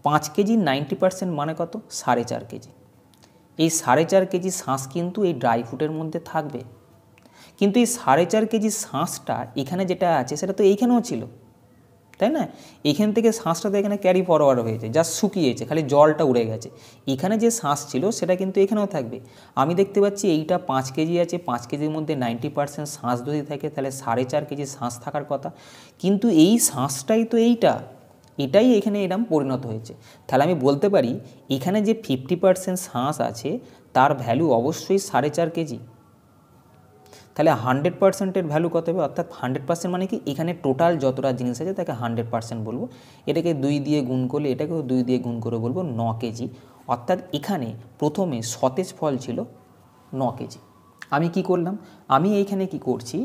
5 কেজি 90% মানে কত? 4.5 কেজি। এই 4.5 কেজি শাঁস কিন্তু এই ড্রাই ফ্রুটের মধ্যে থাকবে, কিন্তু এই 4.5 কেজি শাঁসটা এখানে যেটা আছে সেটা তো এইখানেও ছিল, তাই না? এখান থেকে শাঁসটা তো এখানে ক্যারি ফরওয়ার্ড হয়েছে, যা শুকিয়েছে, খালি জলটা উড়ে গেছে। এখানে যে শাঁস ছিল সেটা কিন্তু এখানেও থাকবে। আমি দেখতে পাচ্ছি এইটা 5 কেজি আছে, 5 কেজির মধ্যে 90% শাঁস যদি থাকে তাহলে 4.5 কেজি শাঁস থাকার কথা, কিন্তু এই শাঁসটাই তো এটাই এখানে এরম পরিণত হয়েছে। তাহলে আমি বলতে পারি এখানে যে 50% শাঁস আছে তার ভ্যালু অবশ্যই 4.5 কেজি। তাহলে 100%-এর ভ্যালু কত হবে? অর্থাৎ 100% মানে কি, এখানে টোটাল যতটা জিনিস আছে তাকে 100% বলবো। এটাকে 2 দিয়ে গুণ করলে এটাকেও 2 দিয়ে গুণ করে বলবো 9 কেজি। অর্থাৎ এখানে প্রথমে সতেজ ফল ছিল 9 কেজি। আমি কি করলাম? আমি এইখানে কি করছি,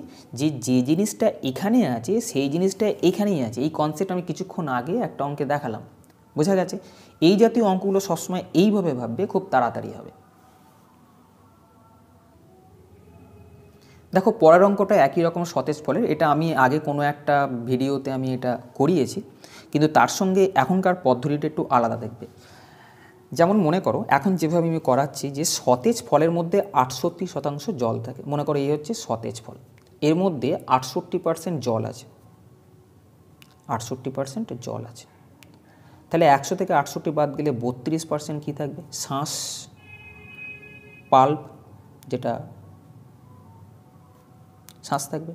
যে জিনিসটা এখানে আছে সেই জিনিসটা এখানেই আছে। এই কনসেপ্ট আমি কিছুক্ষণ আগে একটা অঙ্কে দেখালাম, বোঝা গেছে? এই জাতীয় অঙ্কগুলো সবসময় এইভাবে ভাববে, খুব তাড়াতাড়ি হবে। দেখো পরের অঙ্কটা একই রকম সতেজ ফলের, এটা আমি আগে কোনো একটা ভিডিওতে আমি এটা করিয়েছি, কিন্তু তার সঙ্গে এখনকার পদ্ধতিটা একটু আলাদা দেখবে। যেমন মনে করো এখন যেভাবে আমি করাচ্ছি, যে সতেজ ফলের মধ্যে 68% জল থাকে। মনে করো এই হচ্ছে সতেজ ফল, এর মধ্যে 68% জল আছে, 68% জল আছে। তাহলে 100 থেকে 68 বাদ গেলে 32% কী থাকবে? শাঁস, পাল্প, যেটা শাঁস থাকবে।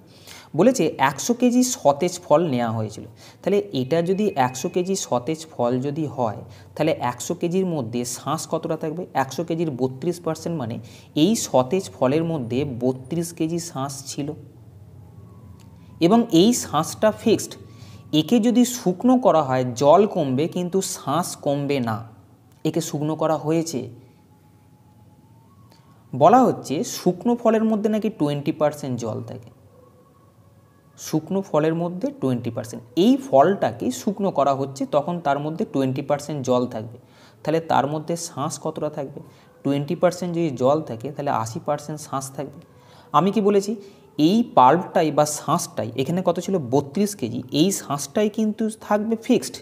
বলেছে 100 কেজি সতেজ ফল নেওয়া হয়েছিল। তাহলে এটা যদি 100 কেজি সতেজ ফল যদি হয়, তাহলে 100 কেজির মধ্যে শাঁস কতটা থাকবে? 100 কেজির 32% মানে এই সতেজ ফলের মধ্যে 32 কেজি শাঁস ছিল, এবং এই শাঁসটা ফিক্সড। একে যদি শুকনো করা হয় জল কমবে কিন্তু শাঁস কমবে না, একে শুকনো করা হয়েছে। বলা হচ্ছে শুকনো ফলের মধ্যে নাকি 20% জল থাকে, শুকনো ফলের মধ্যে 20%। এই ফলটাকে শুকনো করা হচ্ছে, তখন তার মধ্যে 20% জল থাকবে। তাহলে তার মধ্যে শাঁস কতটা থাকবে? 20% যদি জল থাকে তাহলে 80% শাঁস থাকবে। আমি কি বলেছি, এই পাল্পটাই বা শাঁসটাই এখানে কত ছিল? 32 কেজি। এই শাঁসটাই কিন্তু থাকবে ফিক্সড,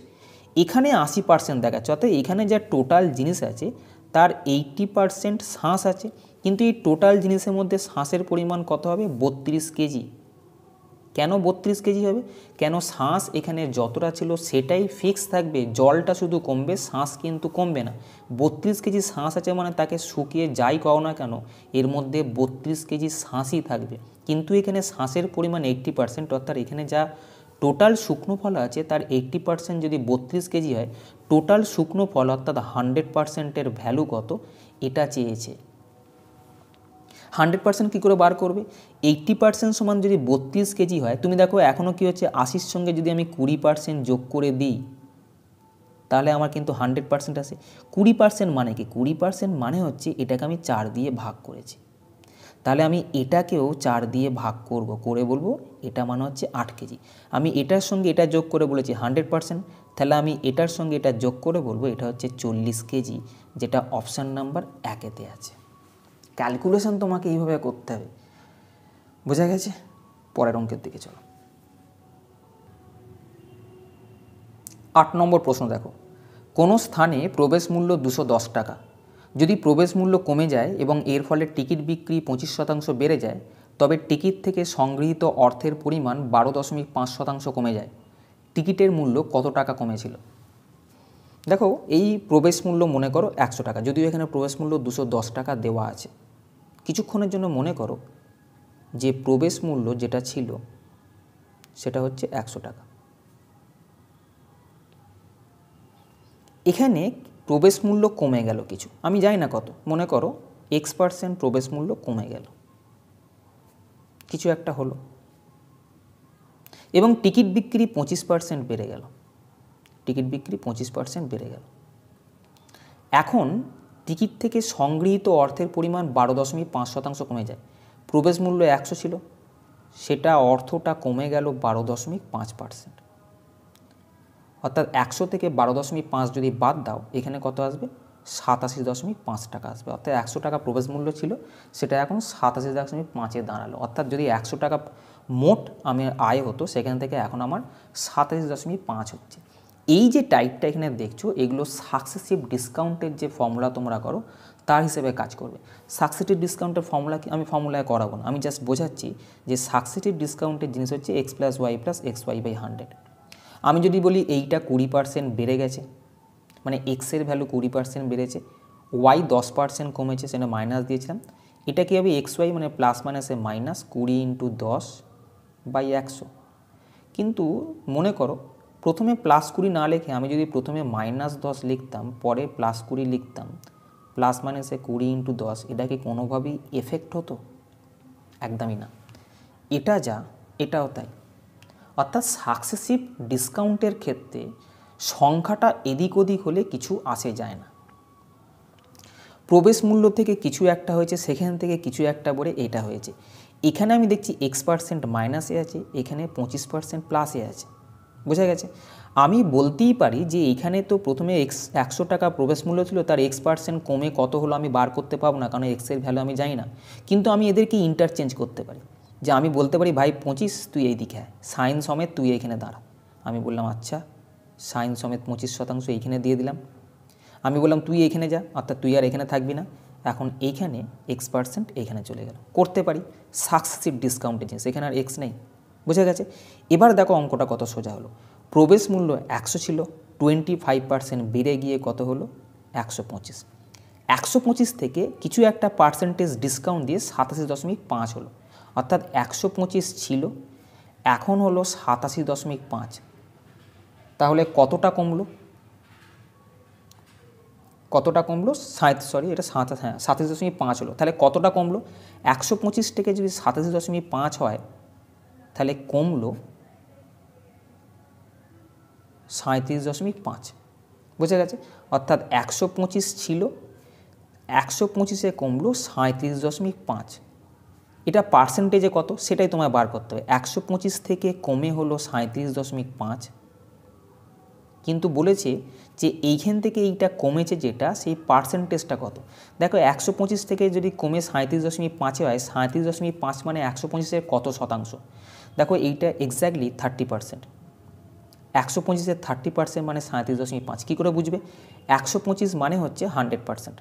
এখানে 80% দেখাচ্ছে। অর্থাৎ এখানে যা টোটাল জিনিস আছে তার 80% শাঁস আছে, কিন্তু এই টোটাল জিনিসের মধ্যে শাঁসের পরিমাণ কত হবে? 32 কেজি। কেন 32 কেজি হবে? কেন শাঁস এখানে যতটা ছিল সেটাই ফিক্স থাকবে, জলটা শুধু কমবে, শাঁস কিন্তু কমবে না। 32 কেজি শাঁস আছে মানে তাকে শুকিয়ে যাই কও না কেন এর মধ্যে 32 কেজি শাঁসই থাকবে, কিন্তু এখানে শাঁসের পরিমাণ 80%। অর্থাৎ এখানে যা টোটাল শুকনো ফল আছে তার 80% যদি 32 কেজি হয়, টোটাল শুকনো ফল অর্থাৎ 100%-এর ভ্যালু কত এটা চেয়েছে। 100% কী করে বার করবে? 80% সমান যদি 32 কেজি হয়, তুমি দেখো এখনও কী হচ্ছে, 80-র সঙ্গে যদি আমি 20% যোগ করে দিই তাহলে আমার কিন্তু 100% আসে। 20% মানে কি? 20% মানে হচ্ছে এটাকে আমি 4 দিয়ে ভাগ করেছি, তাহলে আমি এটাকেও 4 দিয়ে ভাগ করব, করে বলবো এটা মানে হচ্ছে 8 কেজি। আমি এটার সঙ্গে এটা যোগ করে বলেছি 100%, তাহলে আমি এটার সঙ্গে এটা যোগ করে বলবো এটা হচ্ছে 40 কেজি, যেটা অপশান নাম্বার 1-এতে আছে। ক্যালকুলেশন তোমাকে এইভাবে করতে হবে, বোঝা গেছে? পরের অঙ্কের দিকে চলো। 8 নম্বর প্রশ্ন দেখো, কোনো স্থানে প্রবেশ মূল্য 210 টাকা, যদি প্রবেশ মূল্য কমে যায় এবং এর ফলে টিকিট বিক্রি 25% বেড়ে যায়, তবে টিকিট থেকে সংগৃহীত অর্থের পরিমাণ 12.5% কমে যায়। টিকিটের মূল্য কত টাকা কমেছিল? দেখো এই প্রবেশ মূল্য মনে করো 100 টাকা, যদিও এখানে প্রবেশ মূল্য 210 টাকা দেওয়া আছে। কিছুক্ষণের জন্য মনে করো যে প্রবেশ মূল্য যেটা ছিল সেটা হচ্ছে 100 টাকা। এখানে প্রবেশ মূল্য কমে গেল কিছু, আমি জানি না কত, মনে করো X% প্রবেশ মূল্য কমে গেল, কিছু একটা হলো, এবং টিকিট বিক্রি 25% বেড়ে গেল, টিকিট বিক্রি 25% বেড়ে গেল। এখন টিকিট থেকে সংগৃহীত অর্থের পরিমাণ 12.5% কমে যায়। প্রবেশ মূল্য 100 ছিল, সেটা অর্থটা কমে গেল 12.5%। অর্থাৎ 100 থেকে 12.5 যদি বাদ দাও এখানে কত আসবে? 87.5 টাকা আসবে। অর্থাৎ 100 টাকা প্রবেশ মূল্য ছিল, সেটা এখন 87.5-এ দাঁড়ালো। অর্থাৎ যদি 100 টাকা মোট আমার আয় হতো সেখান থেকে এখন আমার 87.5 হচ্ছে। এই যে টাইপটা এখানে দেখছো এগুলো সাকসেসিভ ডিসকাউন্টের যে ফর্মুলা তোমরা করো তার হিসেবে কাজ করবে। সাকসেসিভ ডিসকাউন্টের ফর্মুলা কি আমি ফর্মুলায় করাবো না, আমি জাস্ট বোঝাচ্ছি যে সাকসেসিভ ডিসকাউন্টের জিনিস হচ্ছে x + y + xy/100। আমি যদি বলি এইটা 20% বেড়ে গেছে, মানে এক্সের ভ্যালু 20% বেড়েছে, ওয়াই 10% কমেছে, সেটা মাইনাস দিয়েছিলাম, এটা কী হবে XY মানে প্লাস মাইনাসে মাইনাস 20 × 10/100। কিন্তু মনে করো প্রথমে +20 না লিখে আমি যদি প্রথমে -10 লিখতাম, পরে +20 লিখতাম, প্লাস মাইনাসে 20 × 10, এটা কি কোনোভাবেই এফেক্ট হতো? একদমই না। এটা যা এটাও তাই। অর্থাৎ সাকসেসিভ ডিসকাউন্টের ক্ষেত্রে সংখ্যাটা এদিক ওদিক হলে কিছু আসে যায় না। প্রবেশ মূল্য থেকে কিছু একটা হয়েছে, সেখান থেকে কিছু একটা বলে এটা হয়েছে। এখানে আমি দেখছি x% মাইনাসে আছে, এখানে 25% প্লাসে আছে। বোঝা গেছে? আমি বলতেই পারি যে এখানে তো প্রথমে 100 টাকা প্রবেশ মূল্য ছিল, তার x% কমে কত হলো আমি বার করতে পারবো না, কারণ এক্সের ভ্যালু আমি জানি না। কিন্তু আমি এদেরকে ইন্টারচেঞ্জ করতে পারি, যে আমি বলতে পারি ভাই 25 তুই এই দিকে আয়, সাইন সমেত তুই এইখানে দাঁড়া। আমি বললাম আচ্ছা, সাইন সমেত 25% এইখানে দিয়ে দিলাম। আমি বললাম তুই এইখানে যা, অর্থাৎ তুই আর এখানে থাকবি না। এখন এইখানে x% এইখানে চলে গেল, করতে পারি সাকসেসিভ ডিসকাউন্টের জিনিস, এখানে আর এক্স নেই। বোঝা গেছে? এবার দেখো অঙ্কটা কত সোজা হলো। প্রবেশ মূল্য 100 ছিল, 25% বেড়ে গিয়ে কত হলো 125। 125 থেকে কিছু একটা পার্সেন্টেজ ডিসকাউন্ট দিয়ে 87.5 হলো, অর্থাৎ 125 ছিল, এখন হলো 87.5। তাহলে কতটা কমলো? কতটা কমলো? এটা 87.5 হলো। তাহলে কতটা কমলো? 125 থেকে যদি 87.5 হয় তাহলে কমলো 37.5। বোঝা গেছে? অর্থাৎ 125 ছিল, 125-এ কমলো 37.5। এটা পার্সেন্টেজে কত সেটাই তোমায় বার করতে হবে। 125 থেকে কমে হলো 37.5, কিন্তু বলেছে যে এইখান থেকে এইটা কমেছে যেটা, সেই পার্সেন্টেজটা কত। দেখো 125 থেকে যদি কমে 37.5 হয়, 37.5 মানে 125-এর কত শতাংশ? দেখো এইটা এক্স্যাক্টলি 30%। 125-এর 30% মানে 37.5। কী করে বুঝবে? 125 মানে হচ্ছে 100%।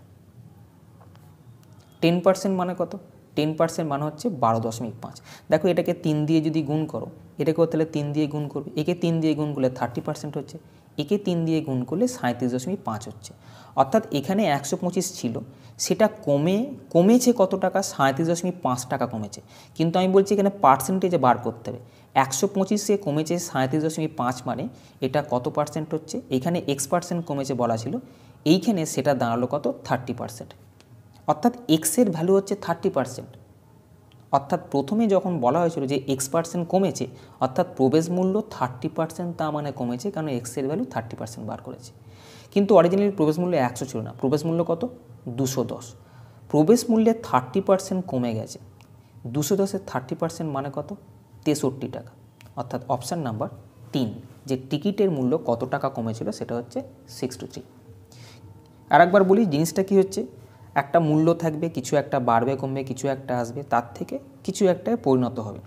10% মানে কত? 10% মানে হচ্ছে 12.5। দেখো এটাকে 3 দিয়ে যদি গুণ করো, এটাকেও তাহলে 3 দিয়ে গুণ করবে, একে 3 দিয়ে গুণ করলে 30% হচ্ছে, একে 3 দিয়ে গুণ করলে 37.5 হচ্ছে। অর্থাৎ এখানে 125 ছিল, সেটা কমেছে কত টাকা? 37.5 টাকা কমেছে। কিন্তু আমি বলছি এখানে পার্সেন্টেজে বার করতে হবে। 125-এ কমেছে 37.5 মানে এটা কত পার্সেন্ট হচ্ছে? এখানে x% কমেছে বলা ছিল, এইখানে সেটা দাঁড়ালো কত? 30%। অর্থাৎ এক্সের ভ্যালু হচ্ছে 30%। অর্থাৎ প্রথমে যখন বলা হয়েছিল যে x% কমেছে, অর্থাৎ প্রবেশ মূল্য 30% তা মানে কমেছে, কারণ এক্সের ভ্যালু 30% বার করেছে। কিন্তু অরিজিনালি প্রবেশ মূল্য 100 ছিল না, প্রবেশ মূল্য কত? 210। প্রবেশ মূল্যে 30% কমে গেছে, 210-এর 30% মানে কত? 63 টাকা। অর্থাৎ অপশান নাম্বার 3, যে টিকিটের মূল্য কত টাকা কমেছিল সেটা হচ্ছে 63। আর একবার বলি জিনিসটা কি হচ্ছে, একটা মূল্য থাকবে, কিছু একটা বাড়বে কমবে, কিছু একটা আসবে, তার থেকে কিছু একটা পরিণত হবে।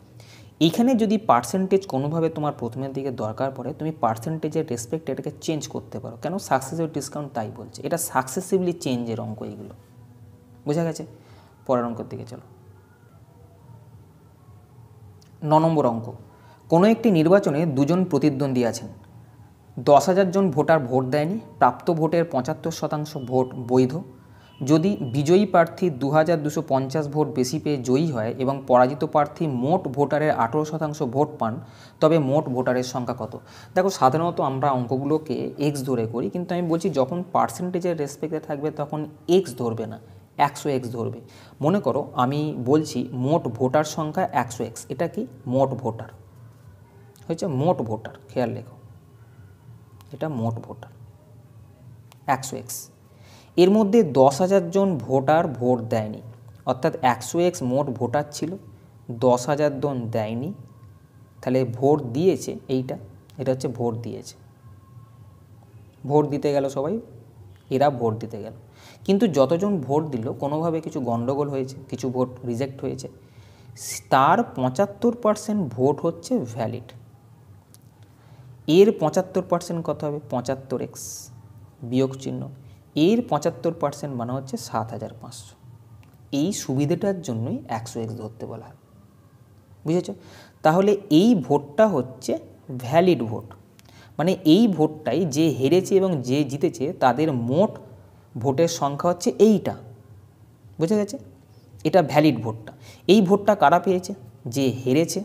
এইখানে যদি পার্সেন্টেজ কোনোভাবে তোমার প্রথমের দিকে দরকার পড়ে, তুমি পার্সেন্টেজের রেসপেক্ট এটাকে চেঞ্জ করতে পারো। কেন? সাকসেসিভ ডিসকাউন্ট তাই বলছে, এটা সাকসেসিভলি চেঞ্জের অঙ্ক এইগুলো। বোঝা গেছে? পরের অঙ্কের দিকে চলো। 9 নম্বর অঙ্ক। কোনো একটি নির্বাচনে দুজন প্রতিদ্বন্দ্বী আছেন, 10,000 জন ভোটার ভোট দেয়নি, প্রাপ্ত ভোটের 75% ভোট বৈধ। যদি বিজয়ী প্রার্থী 2,250 ভোট বেশি পেয়ে জয়ী হয় এবং পরাজিত প্রার্থী মোট ভোটারের 18% ভোট পান, তবে মোট ভোটারের সংখ্যা কত? দেখো সাধারণত আমরা অঙ্কগুলোকে এক্স ধরে করি, কিন্তু আমি বলছি যখন পার্সেন্টেজের রেসপেক্টে থাকবে তখন এক্স ধরবে না, 100x ধরবে। মনে করো আমি বলছি মোট ভোটার সংখ্যা 100x, এটা কি? মোট ভোটার হয়েছে, মোট ভোটার, খেয়াল রেখো এটা মোট ভোটার 100x। এর মধ্যে 10,000 জন ভোটার ভোট দেয়নি, অর্থাৎ 100x মোট ভোটার ছিল, 10,000 জন দেয়নি, তাহলে ভোট দিয়েছে এটা হচ্ছে ভোট দিয়েছে, ভোট দিতে গেল সবাই, এরা ভোট দিতে গেল। কিন্তু যতজন ভোট দিল কোনোভাবে কিছু গণ্ডগোল হয়েছে, কিছু ভোট রিজেক্ট হয়েছে, তার 75% ভোট হচ্ছে ভ্যালিড। এর 75% কত হবে 75x বিয়োগ চিহ্ন, এর 75% মানে হচ্ছে 7500। এই সুবিধাটার জন্যই 100x ধরতে বলা হয়, বুঝেছ? তাহলে এই ভোটটা হচ্ছে ভ্যালিড ভোট, মানে এই ভোটটাই যে হেরেছে এবং যে জিতেছে তাদের মোট ভোটের সংখ্যা হচ্ছে এইটা, বুঝে গেছে? এটা ভ্যালিড ভোটটা। এই ভোটটা কারা পেয়েছে? যে হেরেছে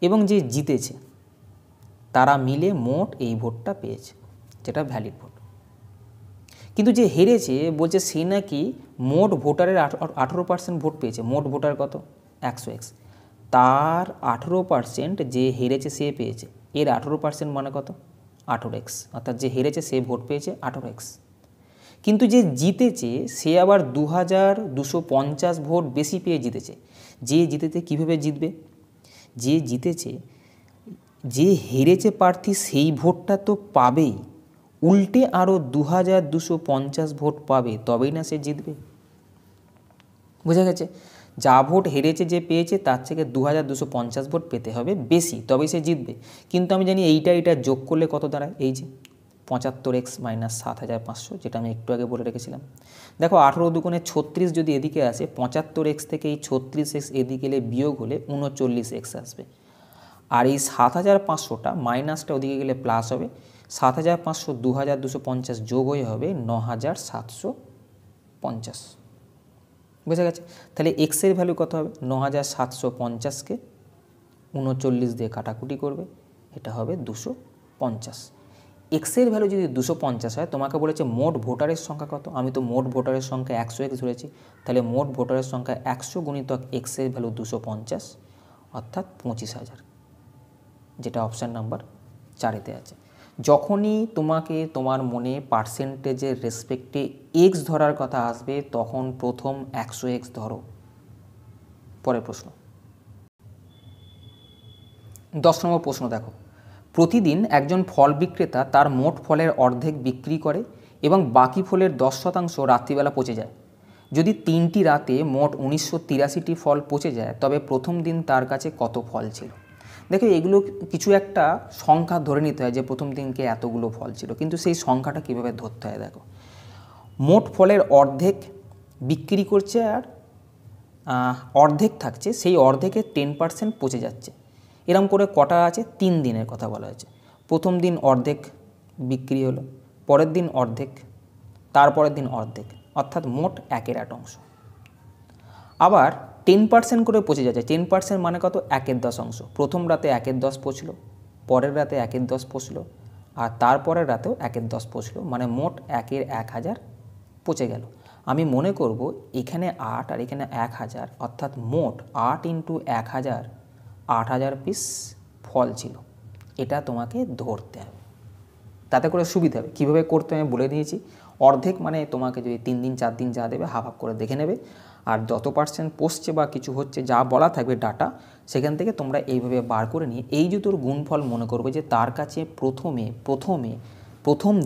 এবং যে জিতেছে তারা মিলে মোট এই ভোটটা পেয়েছে, যেটা ভ্যালিড ভোট। কিন্তু যে হেরেছে বলছে সে নাকি মোট ভোটারের 18% ভোট পেয়েছে। মোট ভোটার কত 100x, তার 18% যে হেরেছে সে পেয়েছে। এর 18% মানে কত 18x, অর্থাৎ যে হেরেছে সে ভোট পেয়েছে 18x। কিন্তু যে জিতেছে সে আবার 2250 ভোট বেশি পেয়ে জিতেছে। যে জিতেছে কীভাবে জিতবে? যে জিতেছে, যে হেরেছে প্রার্থী সেই ভোটটা তো পাবেই, উল্টে আরও 2250 ভোট পাবে, তবেই না সে জিতবে। বোঝা গেছে? যা ভোট হেরেছে যে পেয়েছে তার থেকে 2250 ভোট পেতে হবে বেশি, তবেই সে জিতবে। কিন্তু আমি জানি এইটা যোগ করলে কত দাঁড়ায়, এই যে 75x - 7500, যেটা আমি একটু আগে বলে রেখেছিলাম। দেখো 18 দুগুণে 36 যদি এদিকে আসে, 75x থেকে এই 36x এদিকে এলে বিয়োগ হলে 39x আসবে। আর এই 7500টা মাইনাসটা ওদিকে গেলে প্লাস হবে। 7500 2250 যোগ হয়ে হবে 9750। বোঝা গেছে? তাহলে এক্সের ভ্যালু কত হবে 9750কে 39 দিয়ে কাটাকুটি করবে, এটা হবে 250। এক্সের ভ্যালু যদি 250 হয়, তোমাকে বলেছে মোট ভোটারের সংখ্যা কত? আমি তো মোট ভোটারের সংখ্যা 100x ধরেছি, তাহলে মোট ভোটারের সংখ্যা 100 গুণিতক এক্সের ভ্যালু 250, অর্থাৎ 25,000, যেটা অপশান নাম্বার 4-এতে আছে। যখনই তোমাকে তোমার মনে পার্সেন্টেজের রেসপেক্টে এক্স ধরার কথা আসবে তখন প্রথম 100x ধরো। পরের প্রশ্ন, 10 নম্বর প্রশ্ন দেখো। প্রতিদিন একজন ফল বিক্রেতা তার মোট ফলের অর্ধেক বিক্রি করে এবং বাকি ফলের 10% রাত্রিবেলা পচে যায়। যদি 3টি রাতে মোট 1983টি ফল পচে যায়, তবে প্রথম দিন তার কাছে কত ফল ছিল? দেখো এগুলো কিছু একটা সংখ্যা ধরে নিতে হয় যে প্রথম দিনকে এতগুলো ফল ছিল, কিন্তু সেই সংখ্যাটা কীভাবে ধরতে হয় দেখো। মোট ফলের অর্ধেক বিক্রি করছে আর অর্ধেক থাকছে, সেই অর্ধেকের 10% পচে যাচ্ছে। এরম করে কটা আছে? 3 দিনের কথা বলা হয়েছে। প্রথম দিন অর্ধেক বিক্রি হলো, পরের দিন অর্ধেক, তারপরের দিন অর্ধেক, অর্থাৎ মোট 1/8 অংশ। আবার 10% করে পচে যাচ্ছে। 10% মানে কত 1/10 অংশ। প্রথম রাতে 1/10 পচলো, পরের রাতে 1/10 পচলো, আর তারপরের রাতেও 1/10 পচলো, মানে মোট 1/1000 পচে গেল। আমি মনে করব এখানে 8 আর এখানে 1000, অর্থাৎ মোট 8 × 1000 8000 পিস ফল ছিল। এটা তোমাকে ধরতে হবে, তাতে করে সুবিধা হবে। কীভাবে করতে আমি বলে দিয়েছি। অর্ধেক মানে তোমাকে যদি 3 দিন 4 দিন যা দেবে হাফ হাফ করে দেখে নেবে, আর যত পার্সেন্ট পচছে বা কিছু হচ্ছে যা বলা থাকবে ডাটা, সেখান থেকে তোমরা এইভাবে বার করে নিয়ে এই যে তোর গুণফল মনে করবে যে তার কাছে প্রথম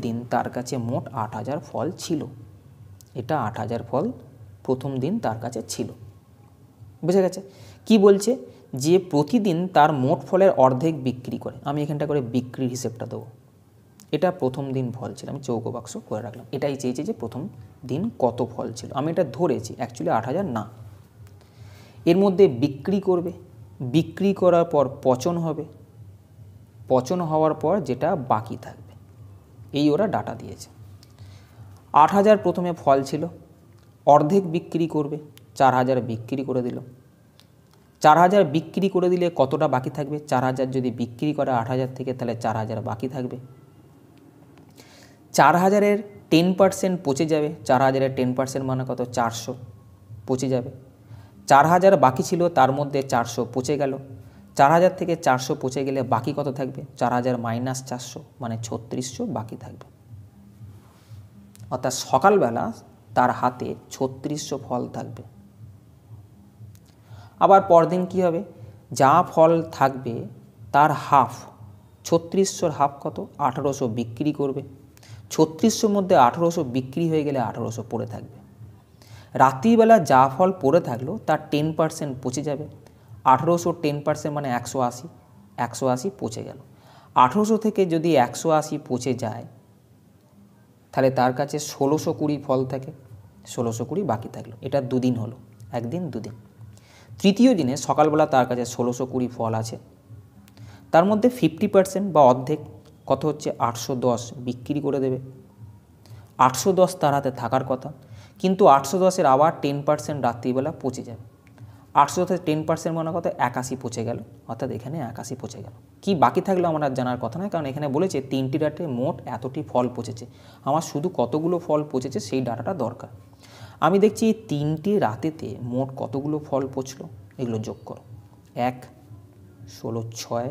দিন তার কাছে মোট 8000 ফল ছিল। এটা 8000 ফল প্রথম দিন তার কাছে ছিল। বুঝে গেছে? কি বলছে? যে প্রতিদিন তার মোট ফলের অর্ধেক বিক্রি করে। আমি এখানটা করে বিক্রির হিসেবটা দেবো। এটা প্রথম দিন ফল ছিল, আমি চৌকো বাক্স করে রাখলাম। এটাই চেয়েছে যে প্রথম দিন কত ফল ছিল, আমি এটা ধরেছি, অ্যাকচুয়ালি 8000 না। এর মধ্যে বিক্রি করবে, বিক্রি করার পর পচন হবে, পচন হওয়ার পর যেটা বাকি থাকবে, এই ওরা ডাটা দিয়েছে। 8000 প্রথমে ফল ছিল, অর্ধেক বিক্রি করবে, 4000 বিক্রি করে দিল। 4000 বিক্রি করে দিলে কতটা বাকি থাকবে? 4000 যদি বিক্রি করে 8000 থেকে, তাহলে 4000 বাকি থাকবে। 4000-এর 10% পচে যাবে। 4000-এর 10% মানে কত? 400 পচে যাবে। 4000 বাকি ছিল, তার মধ্যে 400 পচে গেল। 4000 থেকে 400 পচে গেলে বাকি কত থাকবে? 4000 - 400 মানে 3600 বাকি থাকবে। অর্থাৎ সকালবেলা তার হাতে 3600 ফল থাকবে। আবার পরদিন কী হবে? যা ফল থাকবে তার হাফ, 3600-র হাফ কত? 1800 বিক্রি করবে। 3600-র মধ্যে 1800 বিক্রি হয়ে গেলে 1800 পড়ে থাকবে। রাত্রিবেলা যা ফল পড়ে থাকলো তার 10% পচে যাবে। 1800-র 10% মানে 180, 180 পচে গেল। 1800 থেকে যদি 180 পচে যায় তাহলে তার কাছে 1620 ফল থাকে, 1620 বাকি থাকলো। এটা দুদিন হলো, একদিন দুদিন। তৃতীয় দিনে সকালবেলা তার কাছে 1620 ফল আছে, তার মধ্যে 50% বা অর্ধেক কত হচ্ছে 810 বিক্রি করে দেবে। 810 তার হাতে থাকার কথা, কিন্তু 810-এর আবার 10% রাত্রিবেলা পচে যাবে। 810 10% মনে কথা 81 পচে গেল, অর্থাৎ এখানে 81 পচে গেল। কি বাকি থাকলো আমার আর জানার কথা নয়, কারণ এখানে বলেছে 3টি রাতে মোট এতটি ফল পচেছে। আমার শুধু কতগুলো ফল পচেছে সেই ডাটাটা দরকার। আমি দেখছি এই 3টি রাতেতে মোট কতগুলো ফল পচলো, এগুলো যোগ করো। 1 16 6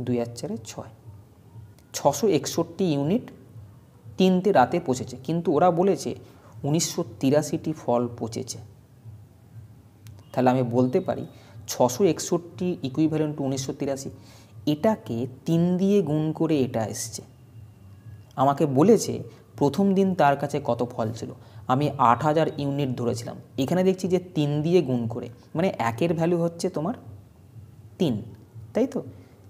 2 আর 4 6, 661 ইউনিট 3টে রাতে পচেছে, কিন্তু ওরা বলেছে 1983টি ফল পচেছে। তাহলে আমি বলতে পারি 661 ইকুইভ্যালেন্ট টু 1983। এটাকে 3 দিয়ে গুণ করে এটা এসছে। আমাকে বলেছে প্রথম দিন তার কাছে কত ফল ছিল, আমি 8000 ইউনিট ধরেছিলাম। এখানে দেখছি যে 3 দিয়ে গুণ করে, মানে 1-এর ভ্যালু হচ্ছে তোমার 3, তাই তো?